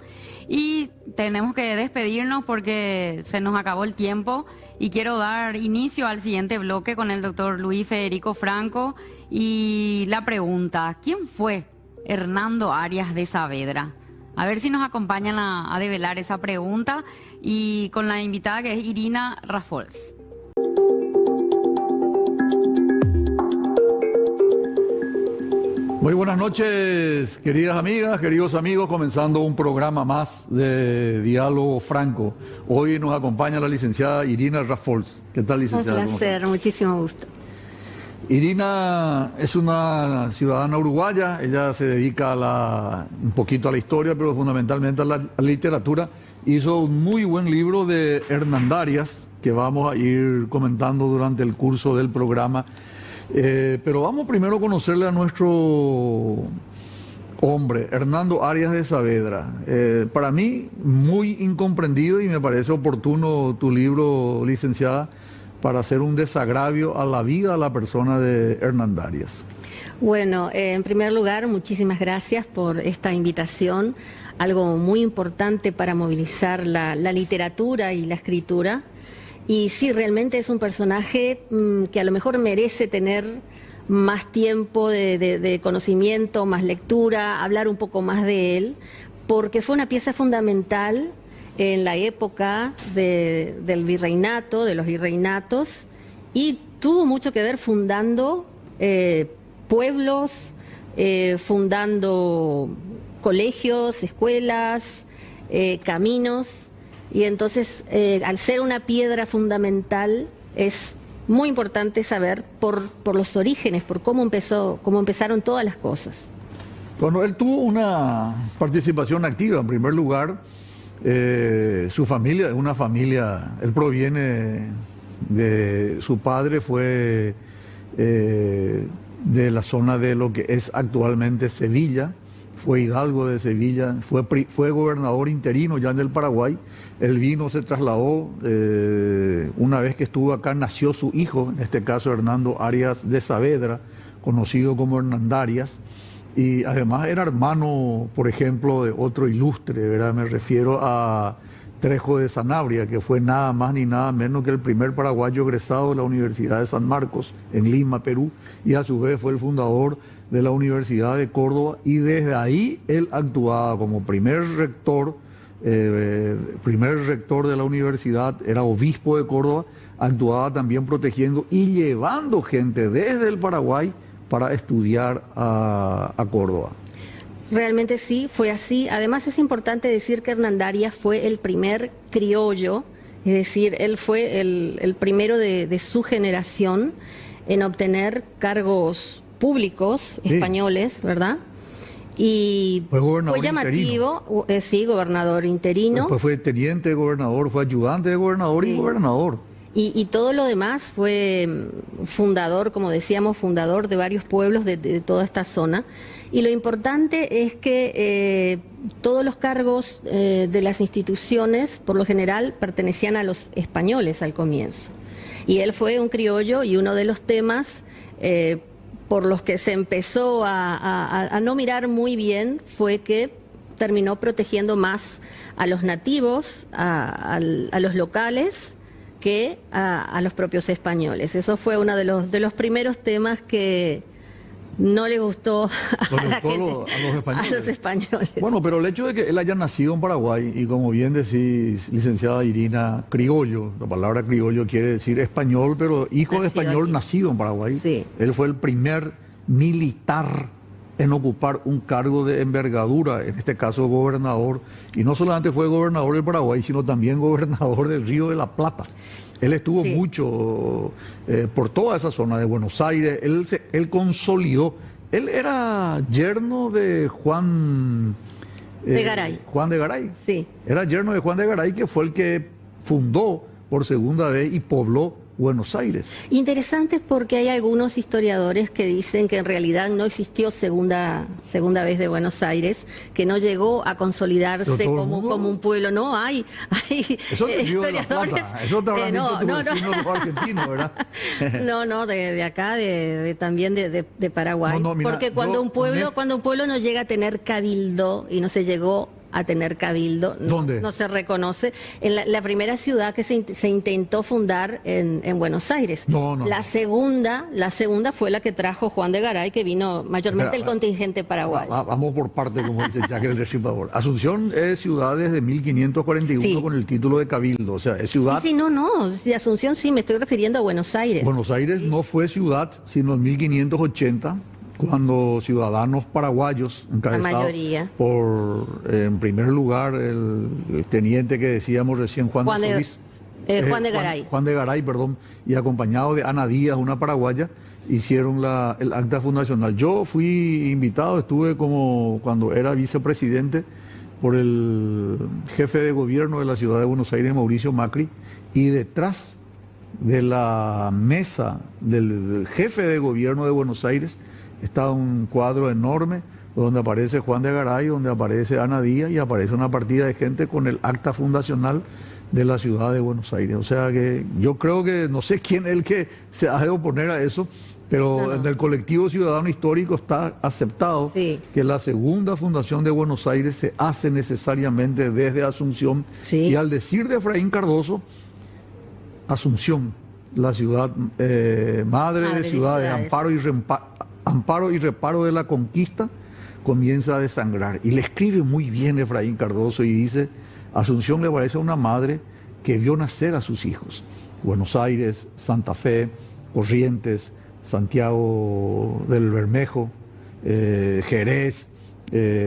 y tenemos que despedirnos porque se nos acabó el tiempo y quiero dar inicio al siguiente bloque con el doctor Luis Federico Franco y la pregunta, ¿quién fue Hernando Arias de Saavedra? A ver si nos acompañan a develar esa pregunta, y con la invitada que es Irina Raffols. Muy buenas noches, queridas amigas, queridos amigos, comenzando un programa más de Diálogo Franco. Hoy nos acompaña la licenciada Irina Raffols. ¿Qué tal, licenciada? Un placer, muchísimo gusto. Irina es una ciudadana uruguaya, ella se dedica un poquito a la historia, pero fundamentalmente a la literatura. Hizo un muy buen libro de Hernandarias, que vamos a ir comentando durante el curso del programa. Pero vamos primero a conocerle a nuestro hombre, Hernando Arias de Saavedra. Para mí, muy incomprendido, y me parece oportuno tu libro, licenciada, para hacer un desagravio a la vida, a la persona de Hernandarias. Bueno, en primer lugar, muchísimas gracias por esta invitación algo muy importante para movilizar la literatura y la escritura. Y sí, realmente es un personaje que a lo mejor merece tener más tiempo de conocimiento, más lectura, hablar un poco más de él, porque fue una pieza fundamental en la época del virreinato, de los virreinatos, y tuvo mucho que ver fundando pueblos, fundando colegios, escuelas, caminos, y entonces al ser una piedra fundamental es muy importante saber por los orígenes, por cómo empezaron todas las cosas. Bueno, él tuvo una participación activa. En primer lugar, su familia es una familia, él proviene de, su padre fue de la zona de lo que es actualmente Sevilla, fue hidalgo de Sevilla, fue gobernador interino ya en el Paraguay. Él vino, se trasladó, una vez que estuvo acá nació su hijo, en este caso Hernando Arias de Saavedra, conocido como Hernandarias, y además era hermano, por ejemplo, de otro ilustre, ¿verdad? Me refiero a Trejo de Sanabria, que fue nada más ni nada menos que el primer paraguayo egresado de la Universidad de San Marcos, en Lima, Perú, y a su vez fue el fundador de la Universidad de Córdoba, y desde ahí él actuaba como primer rector de la universidad, era obispo de Córdoba, actuaba también protegiendo y llevando gente desde el Paraguay para estudiar a Córdoba. Realmente sí, fue así. Además es importante decir que Hernandarias fue el primer criollo, es decir, él fue el primero de su generación en obtener cargos públicos españoles, ¿verdad? Y fue llamativo, sí, gobernador interino. Después fue teniente de gobernador, fue ayudante de gobernador, sí, y gobernador. Y todo lo demás fue fundador, como decíamos, fundador de varios pueblos de toda esta zona. Y lo importante es que todos los cargos de las instituciones, por lo general, pertenecían a los españoles al comienzo. Y él fue un criollo, y uno de los temas por los que se empezó a no mirar muy bien fue que terminó protegiendo más a los nativos, a los locales, que a los propios españoles. Eso fue uno de los primeros temas que no le gustó a los españoles. Bueno, pero el hecho de que él haya nacido en Paraguay, y como bien decís, licenciada Irina, criollo, la palabra criollo quiere decir español, pero hijo de español aquí, nacido en Paraguay. Sí. Él fue el primer militar en ocupar un cargo de envergadura, en este caso gobernador, y no solamente fue gobernador del Paraguay, sino también gobernador del Río de la Plata. Él estuvo mucho por toda esa zona de Buenos Aires, él consolidó, él era yerno de Juan de Garay. Juan de Garay. Sí. Era yerno de Juan de Garay, que fue el que fundó por segunda vez y pobló Buenos Aires. Interesante, porque hay algunos historiadores que dicen que en realidad no existió segunda vez de Buenos Aires, que no llegó a consolidarse como un pueblo. No, hay eso historiadores. Eso te habrán dicho tus vecinos los argentinos, ¿verdad? No, de acá, también de Paraguay. Mira, porque cuando un pueblo no llega a tener cabildo, y no se llegó a tener cabildo, no se reconoce. En la primera ciudad que se intentó fundar en Buenos Aires. La segunda fue la que trajo Juan de Garay, que vino mayormente el contingente paraguayo. Vamos por parte, como dice Jacques el Destripador. Asunción es ciudad desde 1541, sí, con el título de cabildo, o sea, es ciudad... Sí, de Asunción sí, me estoy refiriendo a Buenos Aires. Buenos Aires no fue ciudad, sino en 1580, cuando ciudadanos paraguayos, encabezados por, en primer lugar, el teniente que decíamos recién, Juan de Garay, perdón, y acompañado de Ana Díaz, una paraguaya, hicieron el acta fundacional. Yo fui invitado, estuve como cuando era vicepresidente por el jefe de gobierno de la ciudad de Buenos Aires, Mauricio Macri, y detrás de la mesa del jefe de gobierno de Buenos Aires está un cuadro enorme donde aparece Juan de Garay, donde aparece Ana Díaz, y aparece una partida de gente con el acta fundacional de la ciudad de Buenos Aires. O sea que yo creo que, no sé quién es el que se ha de oponer a eso, pero en el colectivo ciudadano histórico está aceptado que la segunda fundación de Buenos Aires se hace necesariamente desde Asunción. Y al decir de Efraín Cardoso, Asunción, la ciudad madre de ciudad de amparo y reparo de la conquista, comienza a desangrar. Y le escribe muy bien Efraín Cardoso y dice, Asunción le parece a una madre que vio nacer a sus hijos. Buenos Aires, Santa Fe, Corrientes, Santiago del Bermejo, Jerez,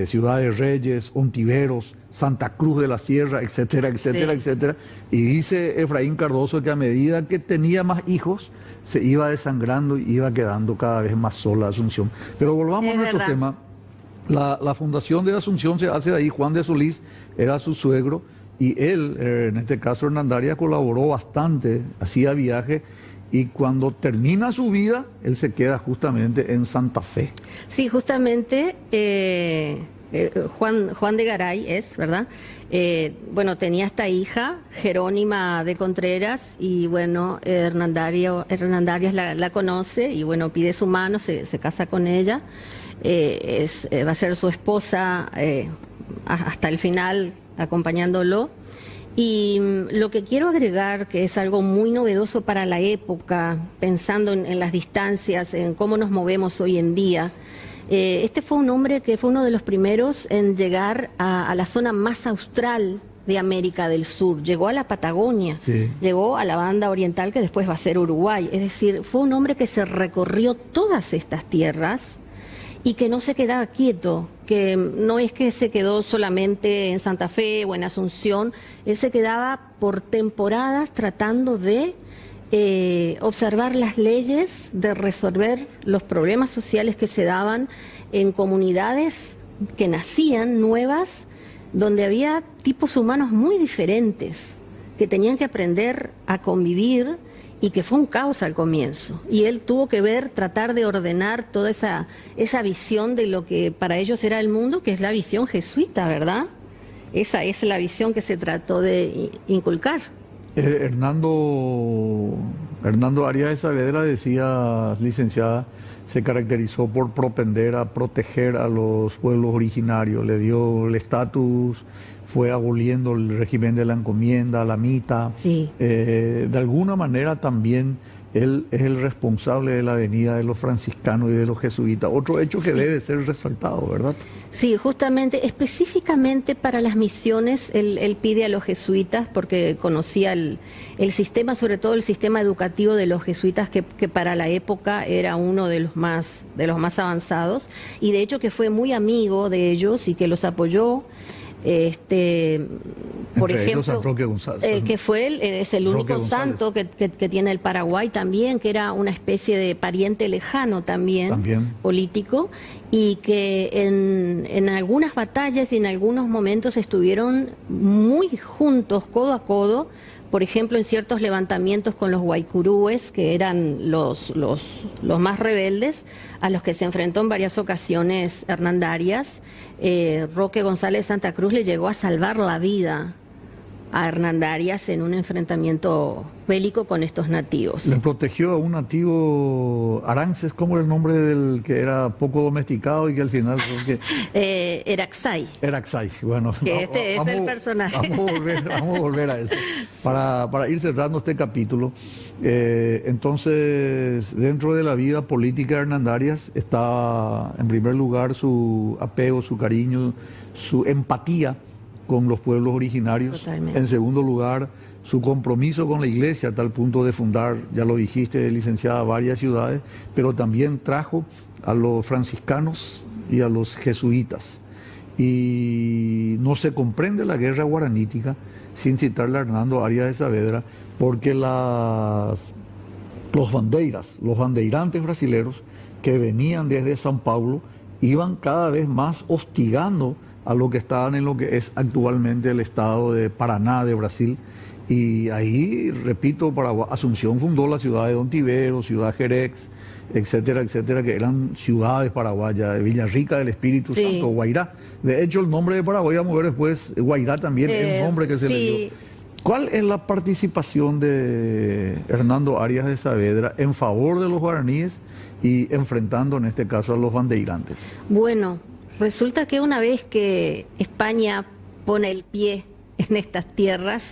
Ciudad de Reyes, Ontiveros, Santa Cruz de la Sierra, etcétera, etcétera, etcétera. Y dice Efraín Cardoso que a medida que tenía más hijos, se iba desangrando y iba quedando cada vez más sola Asunción. Pero volvamos a nuestro tema. La fundación de Asunción se hace ahí. Juan de Solís era su suegro y él, en este caso Hernandarias, colaboró bastante, hacía viaje. Y cuando termina su vida, él se queda justamente en Santa Fe. Sí, justamente Juan de Garay es, ¿verdad? Bueno, tenía esta hija, Jerónima de Contreras, y bueno, Hernandarias la conoce y bueno, pide su mano, se casa con ella. Va a ser su esposa hasta el final, acompañándolo. Y lo que quiero agregar, que es algo muy novedoso para la época, pensando en las distancias, en cómo nos movemos hoy en día, este fue un hombre que fue uno de los primeros en llegar a la zona más austral de América del Sur. Llegó a la Patagonia, llegó a la banda oriental que después va a ser Uruguay. Es decir, fue un hombre que se recorrió todas estas tierras y que no se quedaba quieto, que no es que se quedó solamente en Santa Fe o en Asunción, él se quedaba por temporadas tratando de observar las leyes, de resolver los problemas sociales que se daban en comunidades que nacían nuevas, donde había tipos humanos muy diferentes, que tenían que aprender a convivir y que fue un caos al comienzo. Y él tuvo que tratar de ordenar toda esa visión de lo que para ellos era el mundo, que es la visión jesuita, ¿verdad? Esa es la visión que se trató de inculcar. Hernando Arias de Saavedra, decía, licenciada, se caracterizó por propender a proteger a los pueblos originarios, le dio el estatus, fue aboliendo el régimen de la encomienda, la mita. De alguna manera también él es el responsable de la venida de los franciscanos y de los jesuitas. Otro hecho que debe ser resaltado, ¿verdad? Sí, justamente, específicamente para las misiones, él pide a los jesuitas, porque conocía el sistema, sobre todo el sistema educativo de los jesuitas, que para la época era uno de los más avanzados, y de hecho que fue muy amigo de ellos y que los apoyó. Por ejemplo, San Roque González, que es el único santo que tiene el Paraguay también, que era una especie de pariente lejano también. Político, y que en algunas batallas y en algunos momentos estuvieron muy juntos, codo a codo. Por ejemplo, en ciertos levantamientos con los guaycurúes, que eran los más rebeldes, a los que se enfrentó en varias ocasiones Hernandarias, Roque González Santa Cruz le llegó a salvar la vida a Hernandarias en un enfrentamiento bélico con estos nativos. Le protegió a un nativo, Arances, ¿cómo era el nombre del que era poco domesticado y que al final... Eraxay. Eraxay, bueno. Que es el personaje. Vamos a volver a eso. Para ir cerrando este capítulo, entonces, dentro de la vida política de Hernandarias está, en primer lugar, su apego, su cariño, su empatía con los pueblos originarios. Totalmente. En segundo lugar, su compromiso con la iglesia a tal punto de fundar, ya lo dijiste, licenciada, varias ciudades, pero también trajo a los franciscanos y a los jesuitas. Y no se comprende la guerra guaranítica sin citarle a Hernando Arias de Saavedra, porque los bandeirantes brasileros que venían desde San Pablo iban cada vez más hostigando a lo que estaban en lo que es actualmente el estado de Paraná de Brasil. Y ahí, repito, Asunción fundó la ciudad de Ontiveros, ciudad Jerez, etcétera, etcétera, que eran ciudades paraguayas, Villarrica del Espíritu Santo, Guairá. De hecho, el nombre de Paraguay, vamos a ver después, Guairá también es el nombre que se le dio. ¿Cuál es la participación de Hernando Arias de Saavedra en favor de los guaraníes y enfrentando en este caso a los bandeirantes? Bueno, resulta que una vez que España pone el pie en estas tierras,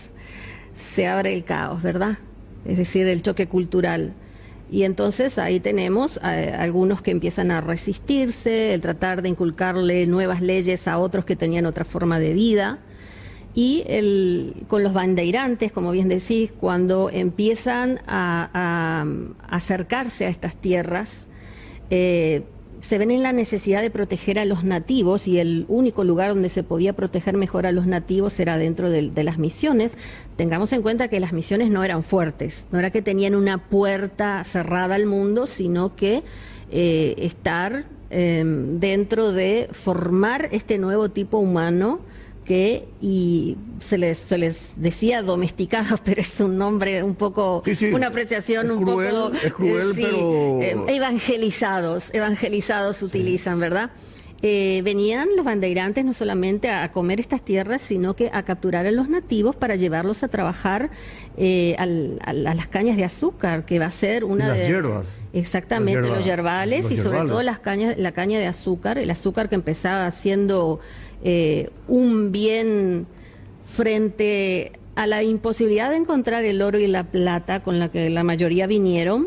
se abre el caos, ¿verdad? Es decir, el choque cultural. Y entonces ahí tenemos algunos que empiezan a resistirse, el tratar de inculcarle nuevas leyes a otros que tenían otra forma de vida. Y con los bandeirantes, como bien decís, cuando empiezan a acercarse a estas tierras, se ven en la necesidad de proteger a los nativos, y el único lugar donde se podía proteger mejor a los nativos era dentro de las misiones. Tengamos en cuenta que las misiones no eran fuertes, no era que tenían una puerta cerrada al mundo, sino que estar dentro de formar este nuevo tipo humano y se les decía domesticados, pero es un nombre un poco, sí, una apreciación un cruel, poco... Es cruel, sí, pero... evangelizados utilizan, ¿verdad? Venían los bandeirantes no solamente a comer estas tierras, sino que a capturar a los nativos para llevarlos a trabajar a las cañas de azúcar, que va a ser una de... Las hierbas. Exactamente, los yerbales y sobre todo la caña de azúcar, el azúcar que empezaba siendo un bien frente a la imposibilidad de encontrar el oro y la plata con la que la mayoría vinieron.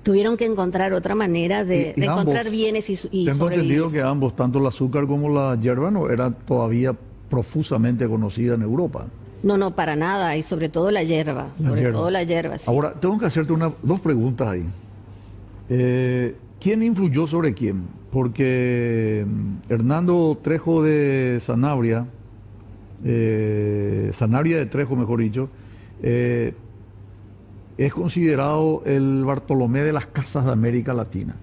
Tuvieron que encontrar otra manera de encontrar ambos, bienes y tengo sobrevivir. Entendido que ambos, tanto el azúcar como la hierba, no era todavía profusamente conocida en Europa. No, para nada, y sobre todo la hierba. Todo la hierba, sí. Ahora, tengo que hacerte dos preguntas ahí. ¿Quién influyó sobre quién? Porque Hernando Trejo de Sanabria, Sanabria de Trejo, mejor dicho, es considerado el Bartolomé de las Casas de América Latina.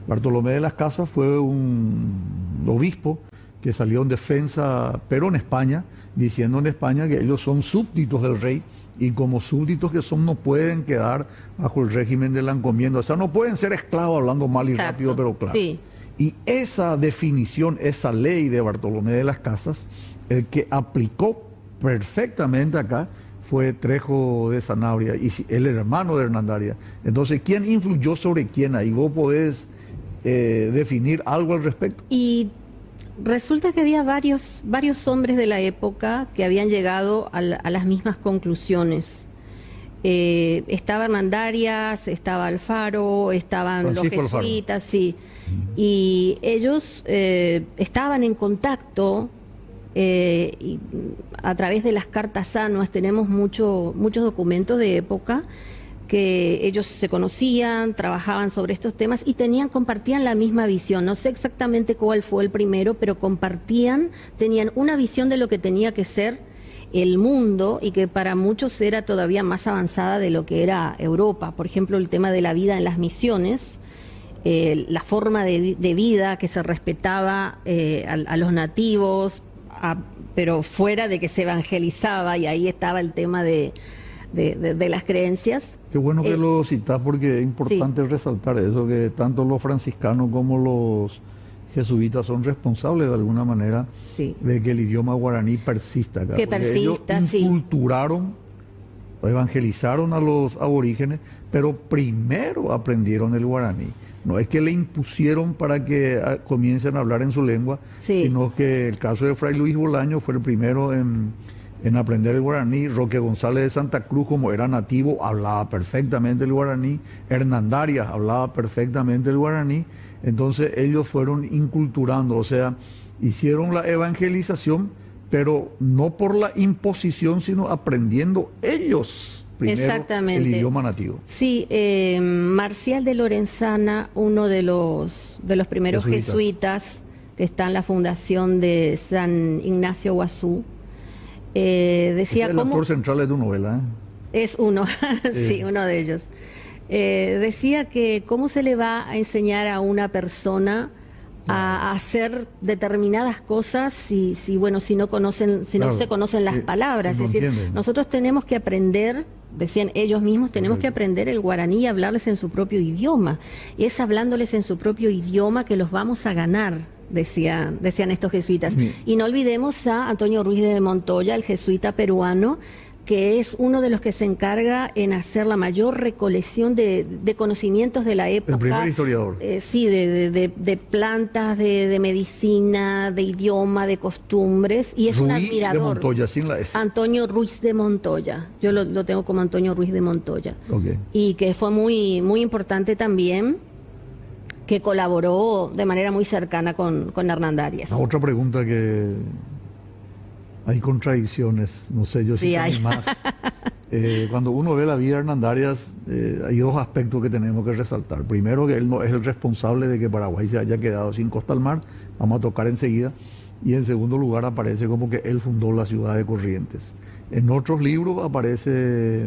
Bartolomé de las Casas fue un obispo que salió en defensa, pero en España, diciendo en España que ellos son súbditos del rey, y como súbditos que son no pueden quedar bajo el régimen de la encomienda. O sea, no pueden ser esclavos, hablando mal y Exacto, rápido, pero claro. Sí. Y esa definición, esa ley de Bartolomé de las Casas, el que aplicó perfectamente acá fue Trejo de Sanabria, y el hermano de Hernandaria. Entonces, ¿quién influyó sobre quién ahí? ¿Vos podés definir algo al respecto? Y resulta que había varios hombres de la época que habían llegado a las mismas conclusiones. Estaba Hernandarias, estaba Alfaro, estaban Francisco los jesuitas, sí. Y ellos estaban en contacto y a través de las cartas anuas. Tenemos muchos documentos de época que ellos se conocían, trabajaban sobre estos temas y compartían la misma visión. No sé exactamente cuál fue el primero, pero tenían una visión de lo que tenía que ser el mundo, y que para muchos era todavía más avanzada de lo que era Europa. Por ejemplo, el tema de la vida en las misiones, la forma de vida que se respetaba a los nativos, pero fuera de que se evangelizaba, y ahí estaba el tema de las creencias. Qué bueno que lo citás, porque es importante resaltar eso, que tanto los franciscanos como los jesuitas son responsables de alguna manera de que el idioma guaraní persista acá. Que persista, ellos inculturaron, evangelizaron a los aborígenes, pero primero aprendieron el guaraní. No es que le impusieron para que comiencen a hablar en su lengua, sino que el caso de Fray Luis Bolaño fue el primero en aprender el guaraní. Roque González de Santa Cruz, como era nativo, hablaba perfectamente el guaraní. Hernandarias hablaba perfectamente el guaraní. Entonces ellos fueron inculturando, o sea, hicieron la evangelización, pero no por la imposición, sino aprendiendo ellos primero el idioma nativo. Sí, Marcial de Lorenzana, uno de los primeros jesuitas que está en la fundación de San Ignacio Guazú, decía es el autor central de tu novela, Es uno, sí, uno de ellos. Decía que cómo se le va a enseñar a una persona a hacer determinadas cosas si no se conocen las palabras. Es decir, nosotros tenemos que aprender, decían ellos mismos, tenemos que aprender el guaraní y hablarles en su propio idioma. Y es hablándoles en su propio idioma que los vamos a ganar, decían estos jesuitas. Y no olvidemos a Antonio Ruiz de Montoya, el jesuita peruano, que es uno de los que se encarga en hacer la mayor recolección de conocimientos de la época. El primer historiador. Sí, de plantas, de medicina, de idioma, de costumbres, y es un admirador. De Montoya, sin la S. Antonio Ruiz de Montoya. Yo lo tengo como Antonio Ruiz de Montoya. Okay. Y que fue muy, muy importante también, que colaboró de manera muy cercana con Hernán Darias. Otra pregunta que... Hay contradicciones, no sé yo si hay más. Cuando uno ve la vida de Hernán Darias, hay dos aspectos que tenemos que resaltar. Primero, que él no es el responsable de que Paraguay se haya quedado sin costa al mar, vamos a tocar enseguida. Y en segundo lugar, aparece como que él fundó la ciudad de Corrientes. En otros libros aparece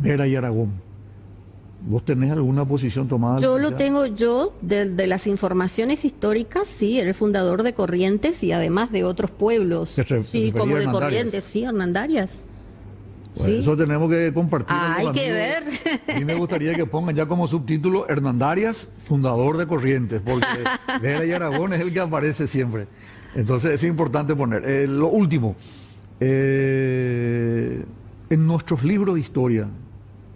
Vera y Aragón. ¿Vos tenés alguna posición tomada? Yo lo tengo de las informaciones históricas, sí, era el fundador de Corrientes y además de otros pueblos. Sí, como de Corrientes, sí, Hernán Darias. Bueno, sí. Eso tenemos que compartir. Hay que ver. A mí me gustaría que pongan ya como subtítulo Hernán Darias, fundador de Corrientes, porque Vera y Aragón es el que aparece siempre. Entonces es importante poner. Lo último, en nuestros libros de historia,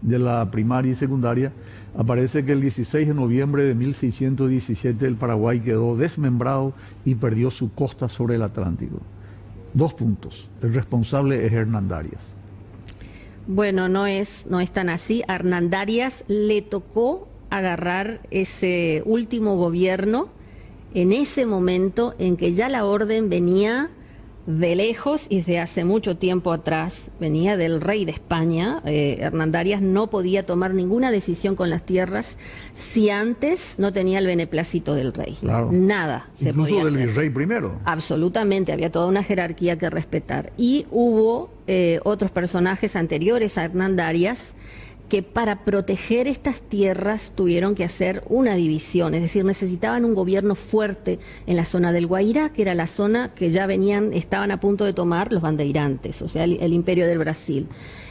de la primaria y secundaria, aparece que el 16 de noviembre de 1617 el Paraguay quedó desmembrado y perdió su costa sobre el Atlántico. 2 puntos. El responsable es Hernán Darias. Bueno, no es tan así. A Hernán Darias le tocó agarrar ese último gobierno en ese momento en que ya la orden venía de lejos y de hace mucho tiempo atrás, venía del rey de España. Hernán Darias no podía tomar ninguna decisión con las tierras si antes no tenía el beneplácito del rey. Claro. Nada se podía Incluso del hacer. virrey primero. Absolutamente, había toda una jerarquía que respetar. Y hubo otros personajes anteriores a Hernán Darias que para proteger estas tierras tuvieron que hacer una división, es decir, necesitaban un gobierno fuerte en la zona del Guairá, que era la zona que ya estaban a punto de tomar los bandeirantes, o sea, el Imperio del Brasil.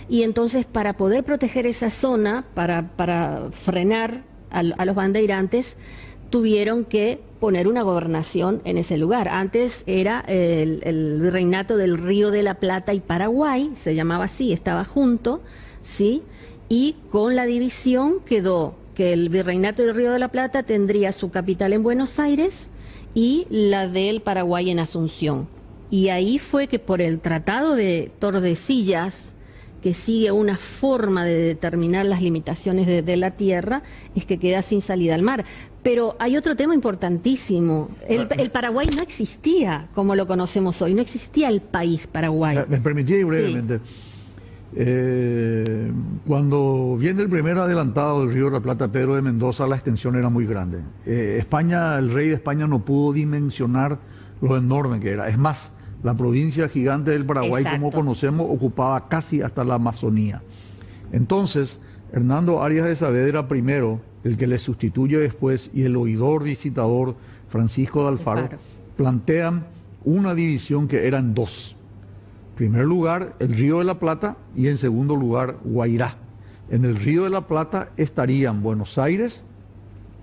Y entonces, para poder proteger esa zona, para frenar a los bandeirantes, tuvieron que poner una gobernación en ese lugar. Antes era el virreinato del Río de la Plata y Paraguay, se llamaba así, estaba junto, ¿sí? Y con la división quedó que el virreinato del Río de la Plata tendría su capital en Buenos Aires y la del Paraguay en Asunción. Y ahí fue que por el Tratado de Tordesillas, que sigue una forma de determinar las limitaciones de la tierra, es que queda sin salida al mar. Pero hay otro tema importantísimo. El Paraguay no existía como lo conocemos hoy, no existía el país Paraguay. ¿Me permití brevemente? Sí. Cuando viene el primer adelantado del Río de la Plata, Pedro de Mendoza, la extensión era muy grande. España, el rey de España no pudo dimensionar lo enorme que era. Es más, la provincia gigante del Paraguay, exacto, como conocemos, ocupaba casi hasta la Amazonía. Entonces, Hernando Arias de Saavedra primero, el que le sustituye después, y el oidor visitador Francisco de Alfaro, plantean una división que eran 2. En primer lugar, el Río de la Plata, y en segundo lugar, Guairá. En el Río de la Plata estarían Buenos Aires,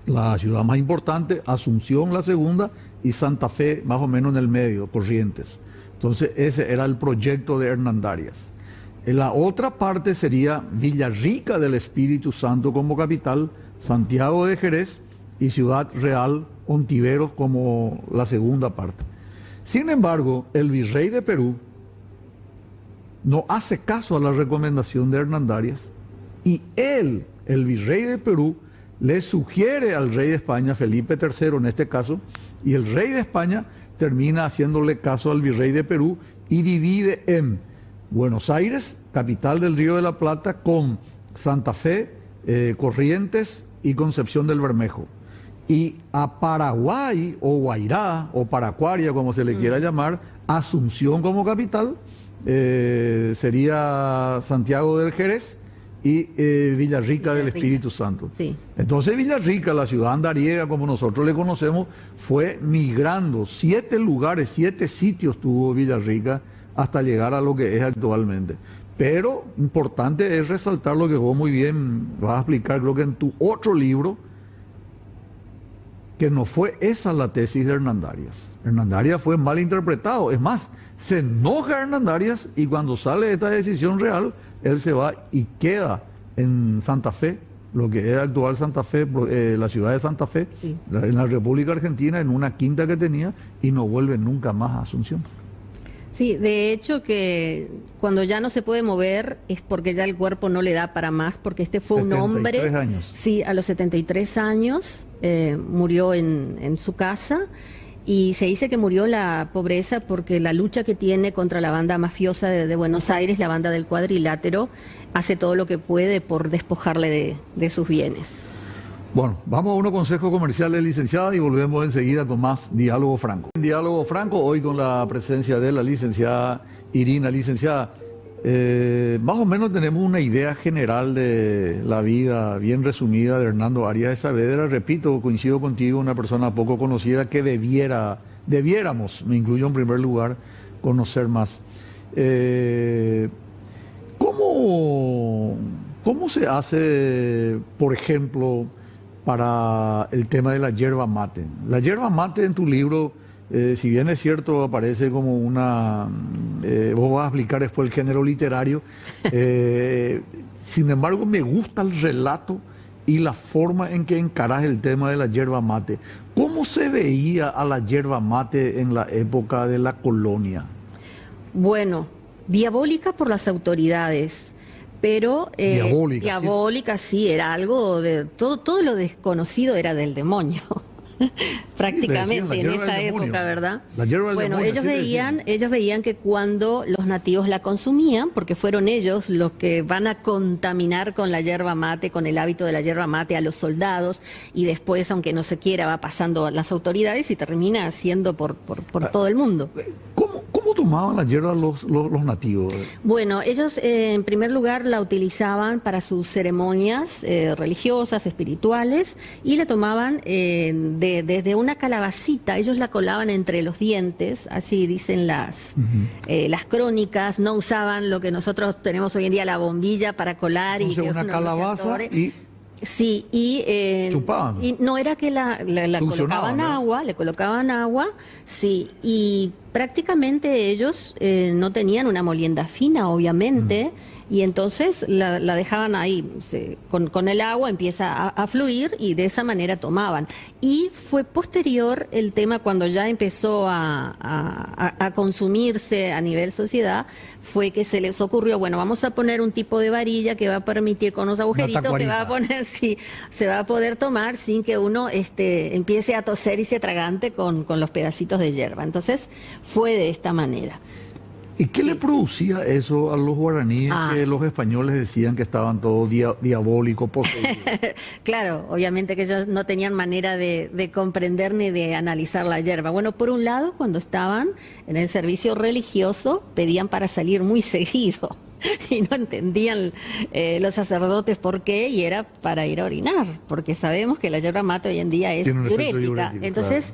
la ciudad más importante, Asunción la segunda, y Santa Fe más o menos en el medio, Corrientes. Entonces ese era el proyecto de Hernán Darias. En la otra parte sería Villarrica del Espíritu Santo como capital, Santiago de Jerez y Ciudad Real, Ontiveros como la segunda parte. Sin embargo, el virrey de Perú no hace caso a la recomendación de Hernán Darias y él, el virrey de Perú, le sugiere al rey de España, Felipe III en este caso, y el rey de España termina haciéndole caso al virrey de Perú y divide en Buenos Aires, capital del Río de la Plata, con Santa Fe, Corrientes y Concepción del Bermejo. Y a Paraguay, o Guairá, o Paracuaria, como se le quiera llamar, Asunción como capital, sería Santiago del Jerez y Villarrica del Espíritu Santo. Sí. Entonces Villarrica, la ciudad andariega como nosotros le conocemos, fue migrando 7 lugares, 7 sitios tuvo Villarrica hasta llegar a lo que es actualmente. Pero importante es resaltar lo que vos muy bien vas a explicar, creo que en tu otro libro, que no fue esa la tesis de Hernán Darias. Hernán Darias fue mal interpretado, es más, Se enoja Hernandarias y cuando sale esta decisión real, él se va y queda en Santa Fe, lo que es actual Santa Fe, la ciudad de Santa Fe, Sí. en la República Argentina, en una quinta que tenía, y no vuelve nunca más a Asunción. Sí, de hecho que cuando ya no se puede mover es porque ya el cuerpo no le da para más, porque este fue un 73 hombre, años. sí, a los 73 años murió en su casa, y se dice que murió la pobreza porque la lucha que tiene contra la banda mafiosa de Buenos Aires, la banda del Cuadrilátero, hace todo lo que puede por despojarle de sus bienes. Bueno, vamos a unos consejos comerciales, licenciada, y volvemos enseguida con más Diálogo Franco. Diálogo Franco, hoy con la presencia de la licenciada Irina. Licenciada, más o menos tenemos una idea general de la vida bien resumida de Hernando Arias de Saavedra. Repito, coincido contigo, una persona poco conocida que debiéramos, me incluyo en primer lugar, conocer más. ¿Cómo se hace, por ejemplo, para el tema de la yerba mate? La yerba mate en tu libro, si bien es cierto, aparece como una... vos vas a explicar después el género literario. Sin embargo, me gusta el relato y la forma en que encarás el tema de la yerba mate. ¿Cómo se veía a la yerba mate en la época de la colonia? Bueno, diabólica por las autoridades, pero diabólica sí, era algo de todo lo desconocido era del demonio. Prácticamente en esa época, ¿verdad? La hierba del Bueno, demonio, ellos veían que cuando los nativos la consumían, porque fueron ellos los que van a contaminar con la yerba mate, con el hábito de la yerba mate a los soldados, y después, aunque no se quiera, va pasando a las autoridades y termina haciendo por todo el mundo. ¿Cómo tomaban la hierba los nativos? Bueno, ellos en primer lugar la utilizaban para sus ceremonias religiosas, espirituales, y la tomaban desde una calabacita. Ellos la colaban entre los dientes, así dicen las crónicas. No usaban lo que nosotros tenemos hoy en día, la bombilla para colar. Entonces, y que una uno no se calabaza atore. y... Sí, y chupaban. y no era que la colocaban ¿no? agua, le colocaban agua, sí, y prácticamente ellos no tenían una molienda fina, obviamente, y entonces la dejaban ahí, con el agua empieza a fluir y de esa manera tomaban. Y fue posterior el tema cuando ya empezó a consumirse a nivel sociedad, fue que se les ocurrió, bueno, vamos a poner un tipo de varilla que va a permitir con unos agujeritos que va a poner, sí, se va a poder tomar sin que uno empiece a toser y se atragante con los pedacitos de hierba. Entonces fue de esta manera. ¿Y qué le producía eso a los guaraníes que los españoles decían que estaban todos diabólicos, poseídos? Claro, obviamente que ellos no tenían manera de comprender ni de analizar la hierba. Bueno, por un lado, cuando estaban en el servicio religioso, pedían para salir muy seguido. Y no entendían los sacerdotes por qué, y era para ir a orinar, porque sabemos que la yerba mate hoy en día es diurética. Entonces,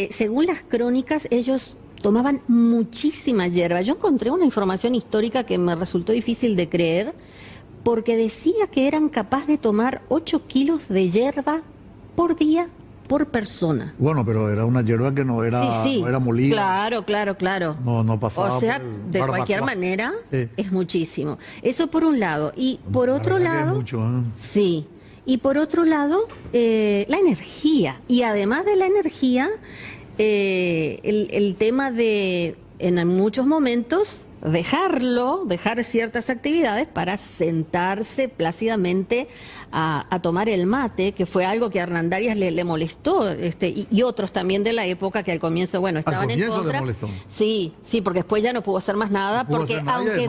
según las crónicas, ellos tomaban muchísima hierba. Yo encontré una información histórica que me resultó difícil de creer, porque decía que eran capaces de tomar 8 kilos de hierba por día por persona. Bueno, pero era una hierba que no era, no era molida. Claro. No pasaba. O sea, de cualquier manera, sí, es muchísimo. Eso por un lado. Y por otro lado, mucho, sí. Y por otro lado, la energía. Y además de la energía, el tema de, en muchos momentos, dejar ciertas actividades para sentarse plácidamente a tomar el mate, que fue algo que a Hernandarias le molestó, y otros también de la época que al comienzo, bueno, estaban en contra. Le molestó. Sí, porque después ya no pudo hacer más nada, porque aunque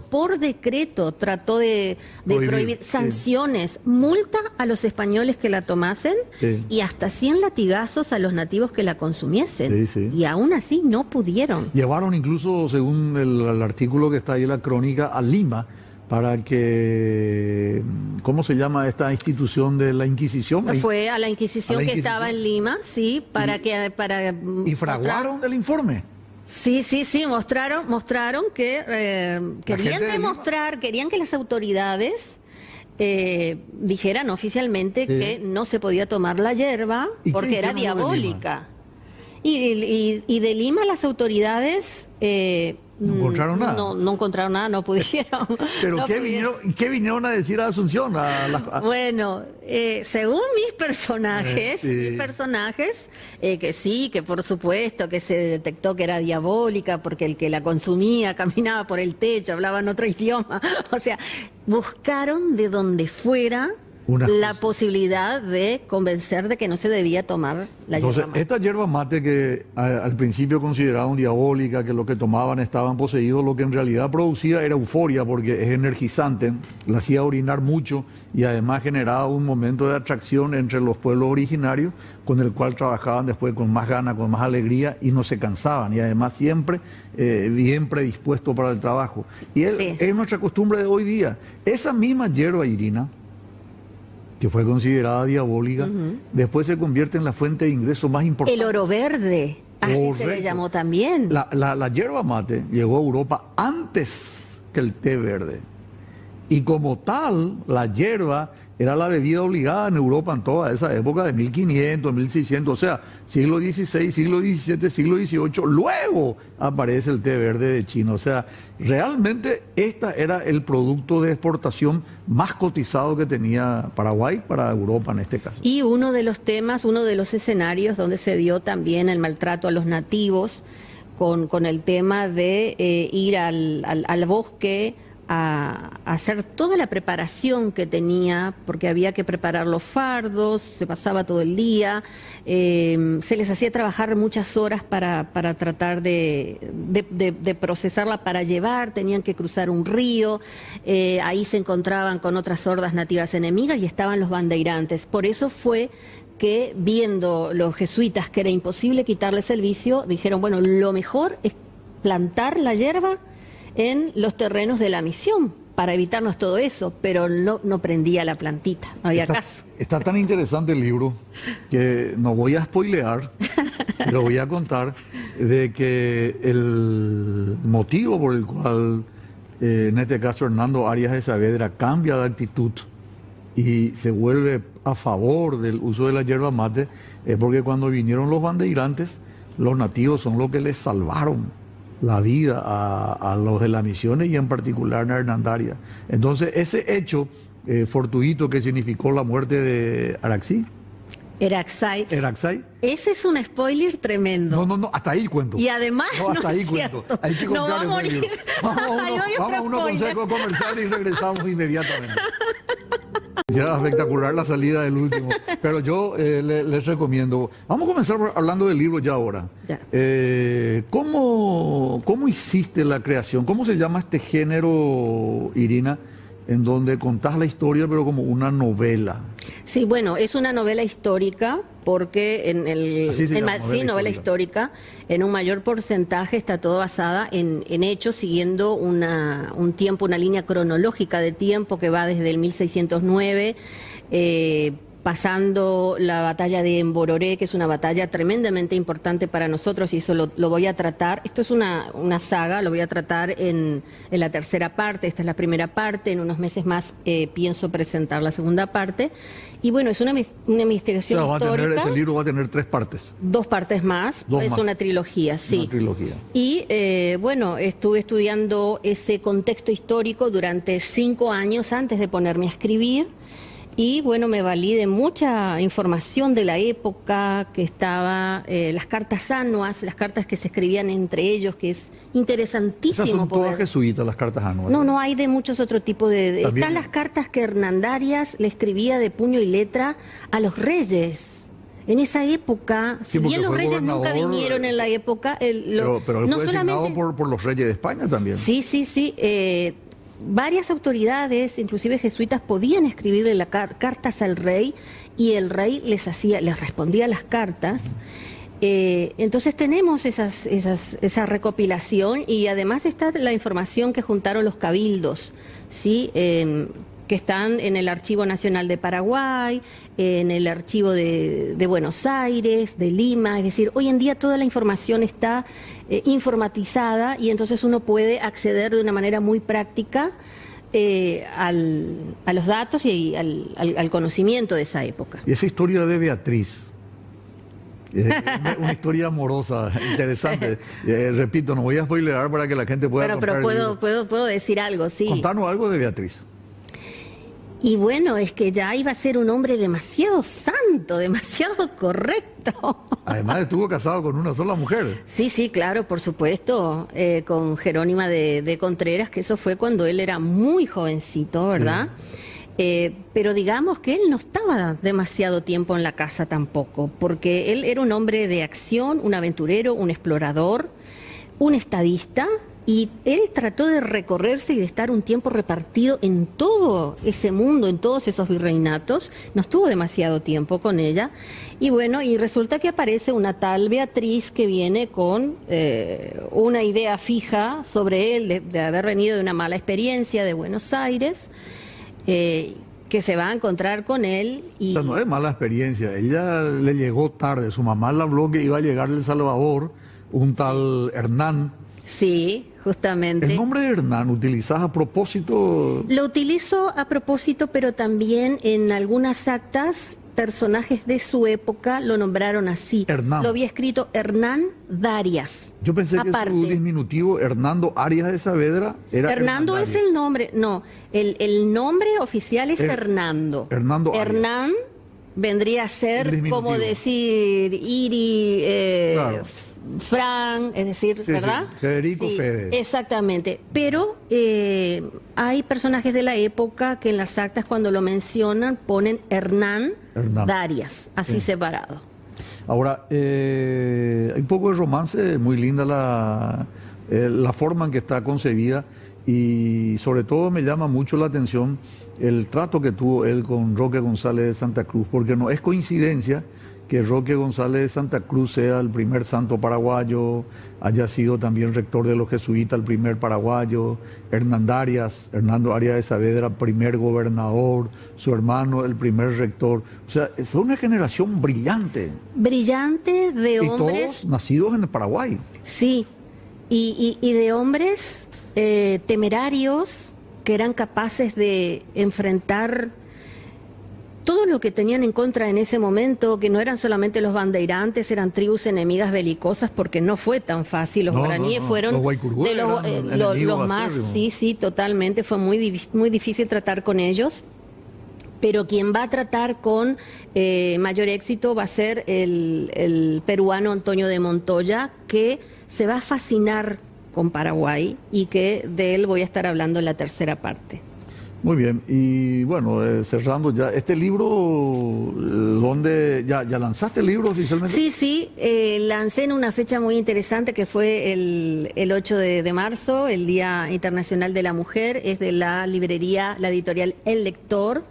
por decreto trató de prohibir sanciones, multa a los españoles que la tomasen, y hasta 100 latigazos a los nativos que la consumiesen. Y aún así no pudieron. Llevaron incluso, según el artículo que está ahí en la crónica, a Lima, para que, ¿cómo se llama esta institución de la Inquisición? Fue a la Inquisición que estaba en Lima, sí, ¿Y fraguaron el informe? Sí, mostraron que querían que las autoridades dijeran oficialmente que no se podía tomar la hierba porque era diabólica. Y de Lima las autoridades no encontraron nada. No encontraron nada, no pudieron. Pero no ¿qué vinieron a decir a Asunción? Bueno, según mis personajes, que sí, que por supuesto que se detectó que era diabólica porque el que la consumía caminaba por el techo, hablaba en otro idioma. O sea, buscaron de donde fuera la posibilidad de convencer de que no se debía tomar la Entonces, yerba mate. esta yerba mate que al principio consideraban diabólica, que lo que tomaban estaban poseídos, lo que en realidad producía era euforia porque es energizante, la hacía orinar mucho y además generaba un momento de atracción entre los pueblos originarios con el cual trabajaban después con más ganas, con más alegría y no se cansaban y además siempre bien predispuestos para el trabajo. Y es nuestra costumbre de hoy día. Esa misma yerba, Irina, que fue considerada diabólica, después se convierte en la fuente de ingreso más importante. El oro verde, así se le llamó también. La yerba mate llegó a Europa antes que el té verde. Y como tal, la yerba era la bebida obligada en Europa en toda esa época de 1500, 1600, o sea, siglo XVI, siglo XVII, siglo XVIII, luego aparece el té verde de China. O sea, realmente este era el producto de exportación más cotizado que tenía Paraguay para Europa en este caso. Y uno de los temas, uno de los escenarios donde se dio también el maltrato a los nativos con el tema de ir al bosque, a hacer toda la preparación que tenía, porque había que preparar los fardos, se pasaba todo el día, se les hacía trabajar muchas horas para tratar de procesarla para llevar, tenían que cruzar un río, ahí se encontraban con otras hordas nativas enemigas y estaban los bandeirantes. Por eso fue que, viendo los jesuitas que era imposible quitarles el vicio, dijeron, bueno, lo mejor es plantar la yerba en los terrenos de la misión, para evitarnos todo eso, pero no prendía la plantita, no había caso. Está tan interesante el libro que no voy a spoilear, lo voy a contar, de que el motivo por el cual, en este caso, Hernando Arias de Saavedra cambia de actitud y se vuelve a favor del uso de la yerba mate, es porque cuando vinieron los bandeirantes, los nativos son los que les salvaron la vida a los de las misiones y en particular a Hernando. Entonces ese hecho fortuito que significó la muerte de Araxí, Eraxay. Ese es un spoiler tremendo. No, hasta ahí cuento. Y además hasta ahí cuento. Hay que no va a comprar ese morir. libro. Vamos a unos consejos comerciales y regresamos inmediatamente. Ya espectacular la salida del último, pero yo les recomiendo. Vamos a comenzar hablando del libro ya ahora. Ya. ¿Cómo hiciste la creación? ¿Cómo se llama este género, Irina, en donde contás la historia pero como una novela? Sí, bueno, es una novela histórica porque novela histórica, en un mayor porcentaje está todo basada en hechos, siguiendo un tiempo, una línea cronológica de tiempo que va desde el 1609, pasando la batalla de Embororé, que es una batalla tremendamente importante para nosotros, y eso lo voy a tratar. Esto es una saga, lo voy a tratar en la tercera parte. Esta es la primera parte, en unos meses más pienso presentar la segunda parte. Y bueno, es una investigación histórica. Este libro va a tener 3 partes. 2 partes más, una trilogía, sí. Una trilogía. Y bueno, estuve estudiando ese contexto histórico durante 5 años antes de ponerme a escribir. Y bueno, me valí de mucha información de la época que estaba, las cartas anuas, las cartas que se escribían entre ellos, que es interesantísimo. Esas son todas jesuitas, las cartas anuas. No hay de muchos otro tipo de... Están las cartas que Hernandarias le escribía de puño y letra a los reyes. En esa época, si bien los reyes nunca vinieron en la época... pero él fue designado por los reyes de España también. Sí. Varias autoridades, inclusive jesuitas, podían escribirle cartas al rey y el rey les respondía las cartas. Entonces tenemos esa recopilación y además está la información que juntaron los cabildos, ¿sí? Que están en el Archivo Nacional de Paraguay, en el Archivo de Buenos Aires, de Lima. Es decir, hoy en día toda la información está informatizada y entonces uno puede acceder de una manera muy práctica a los datos y al conocimiento de esa época. Y esa historia de Beatriz, Una historia amorosa, interesante. Repito, no voy a spoilerar para que la gente pueda Bueno, comprar pero el libro. puedo decir algo, sí. Contanos algo de Beatriz. Y bueno, es que ya iba a ser un hombre demasiado santo, demasiado correcto. Además estuvo casado con una sola mujer. Sí, sí, claro, por supuesto, con Jerónima de Contreras, que eso fue cuando él era muy jovencito, ¿verdad? Pero digamos que él no estaba demasiado tiempo en la casa tampoco, porque él era un hombre de acción, un aventurero, un explorador, un estadista, y él trató de recorrerse y de estar un tiempo repartido en todo ese mundo, en todos esos virreinatos. No estuvo demasiado tiempo con ella. Y bueno, y resulta que aparece una tal Beatriz que viene con una idea fija sobre él, de haber venido de una mala experiencia de Buenos Aires, que se va a encontrar con él. Y... O sea, no es mala experiencia. Ella le llegó tarde. Su mamá le habló que iba a llegar de El Salvador, un tal Hernán. Sí, justamente. ¿El nombre de Hernán utilizás a propósito? Lo utilizo a propósito, pero también en algunas actas, personajes de su época lo nombraron así. Hernán. Lo había escrito Hernán Darias. Yo pensé Aparte, que su diminutivo, Hernando Arias de Saavedra, era Hernando es el nombre, no, el nombre oficial es Hernando. Hernando Arias. Hernán vendría a El ser diminutivo. como decir Iri, Claro. Fran, es decir, Sí, ¿verdad? sí, Federico, Sí, Fede. exactamente. Pero hay personajes de la época que en las actas cuando lo mencionan ponen Hernán Darias, así Sí. separado. Ahora, hay un poco de romance, muy linda la forma en que está concebida y sobre todo me llama mucho la atención el trato que tuvo él con Roque González de Santa Cruz, porque no es coincidencia que Roque González de Santa Cruz sea el primer santo paraguayo, haya sido también rector de los jesuitas, el primer paraguayo, Hernando Arias de Saavedra, primer gobernador, su hermano, el primer rector. O sea, fue una generación brillante. Brillante de Y hombres. todos nacidos en el Paraguay. Sí, y de hombres temerarios que eran capaces de enfrentar todo lo que tenían en contra en ese momento, que no eran solamente los bandeirantes, eran tribus enemigas belicosas, porque no fue tan fácil. Los guaraníes fueron los guaycurú de eran enemigos los más, acérrimos. sí, totalmente, fue muy difícil tratar con ellos. Pero quien va a tratar con mayor éxito va a ser el peruano Antonio de Montoya, que se va a fascinar con Paraguay y que de él voy a estar hablando en la tercera parte. Muy bien, y bueno, cerrando ya, este libro, ¿dónde ya lanzaste el libro oficialmente? Sí, lancé en una fecha muy interesante que fue el 8 de marzo, el Día Internacional de la Mujer, es de la librería, la editorial El Lector,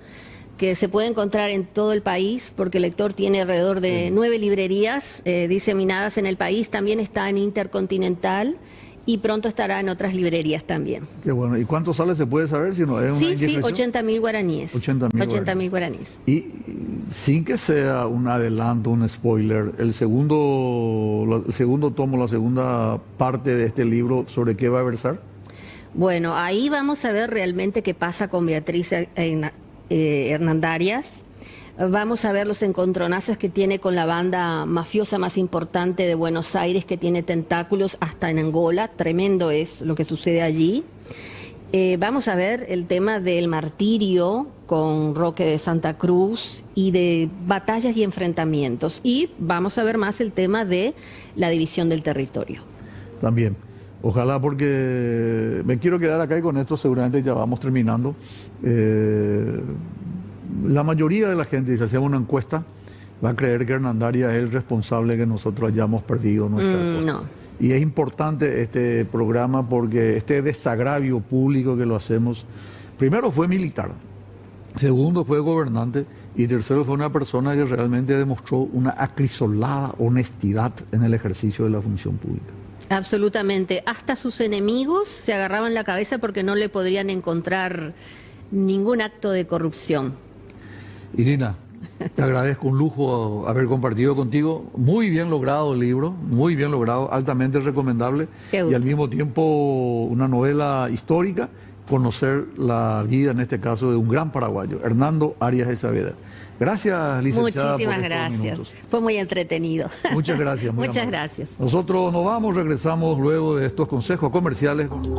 que se puede encontrar en todo el país, porque El Lector tiene alrededor de 9 librerías diseminadas en el país, también está en Intercontinental, y pronto estará en otras librerías también. Qué bueno, ¿y cuánto sale se puede saber? Si no, es una Sí, indiscreción. 80.000 guaraníes. 80.000 guaraníes. Y sin que sea un adelanto, un spoiler, el segundo tomo, la segunda parte de este libro, ¿sobre qué va a versar? Bueno, ahí vamos a ver realmente qué pasa con Beatriz Hernandarias. Vamos a ver los encontronazos que tiene con la banda mafiosa más importante de Buenos Aires, que tiene tentáculos hasta en Angola. Tremendo es lo que sucede allí. Vamos a ver el tema del martirio con Roque de Santa Cruz y de batallas y enfrentamientos. Y vamos a ver más el tema de la división del territorio. También. Ojalá, porque me quiero quedar acá y con esto seguramente ya vamos terminando. La mayoría de la gente, si hacemos una encuesta, va a creer que Hernandarias es el responsable de que nosotros hayamos perdido nuestra costa. No. Y es importante este programa porque este desagravio público que lo hacemos, primero fue militar, segundo fue gobernante y tercero fue una persona que realmente demostró una acrisolada honestidad en el ejercicio de la función pública. Absolutamente. Hasta sus enemigos se agarraban la cabeza porque no le podrían encontrar ningún acto de corrupción. Irina, te agradezco, un lujo haber compartido contigo. Muy bien logrado el libro, muy bien logrado, altamente recomendable. Qué gusto. Y al mismo tiempo una novela histórica, conocer la vida, en este caso, de un gran paraguayo, Hernando Arias de Saavedra. Gracias, licenciada. Muchísimas por estos gracias. minutos. Fue muy entretenido. Muchas gracias. Muy Muchas amable. gracias. Nosotros nos vamos, regresamos luego de estos consejos comerciales.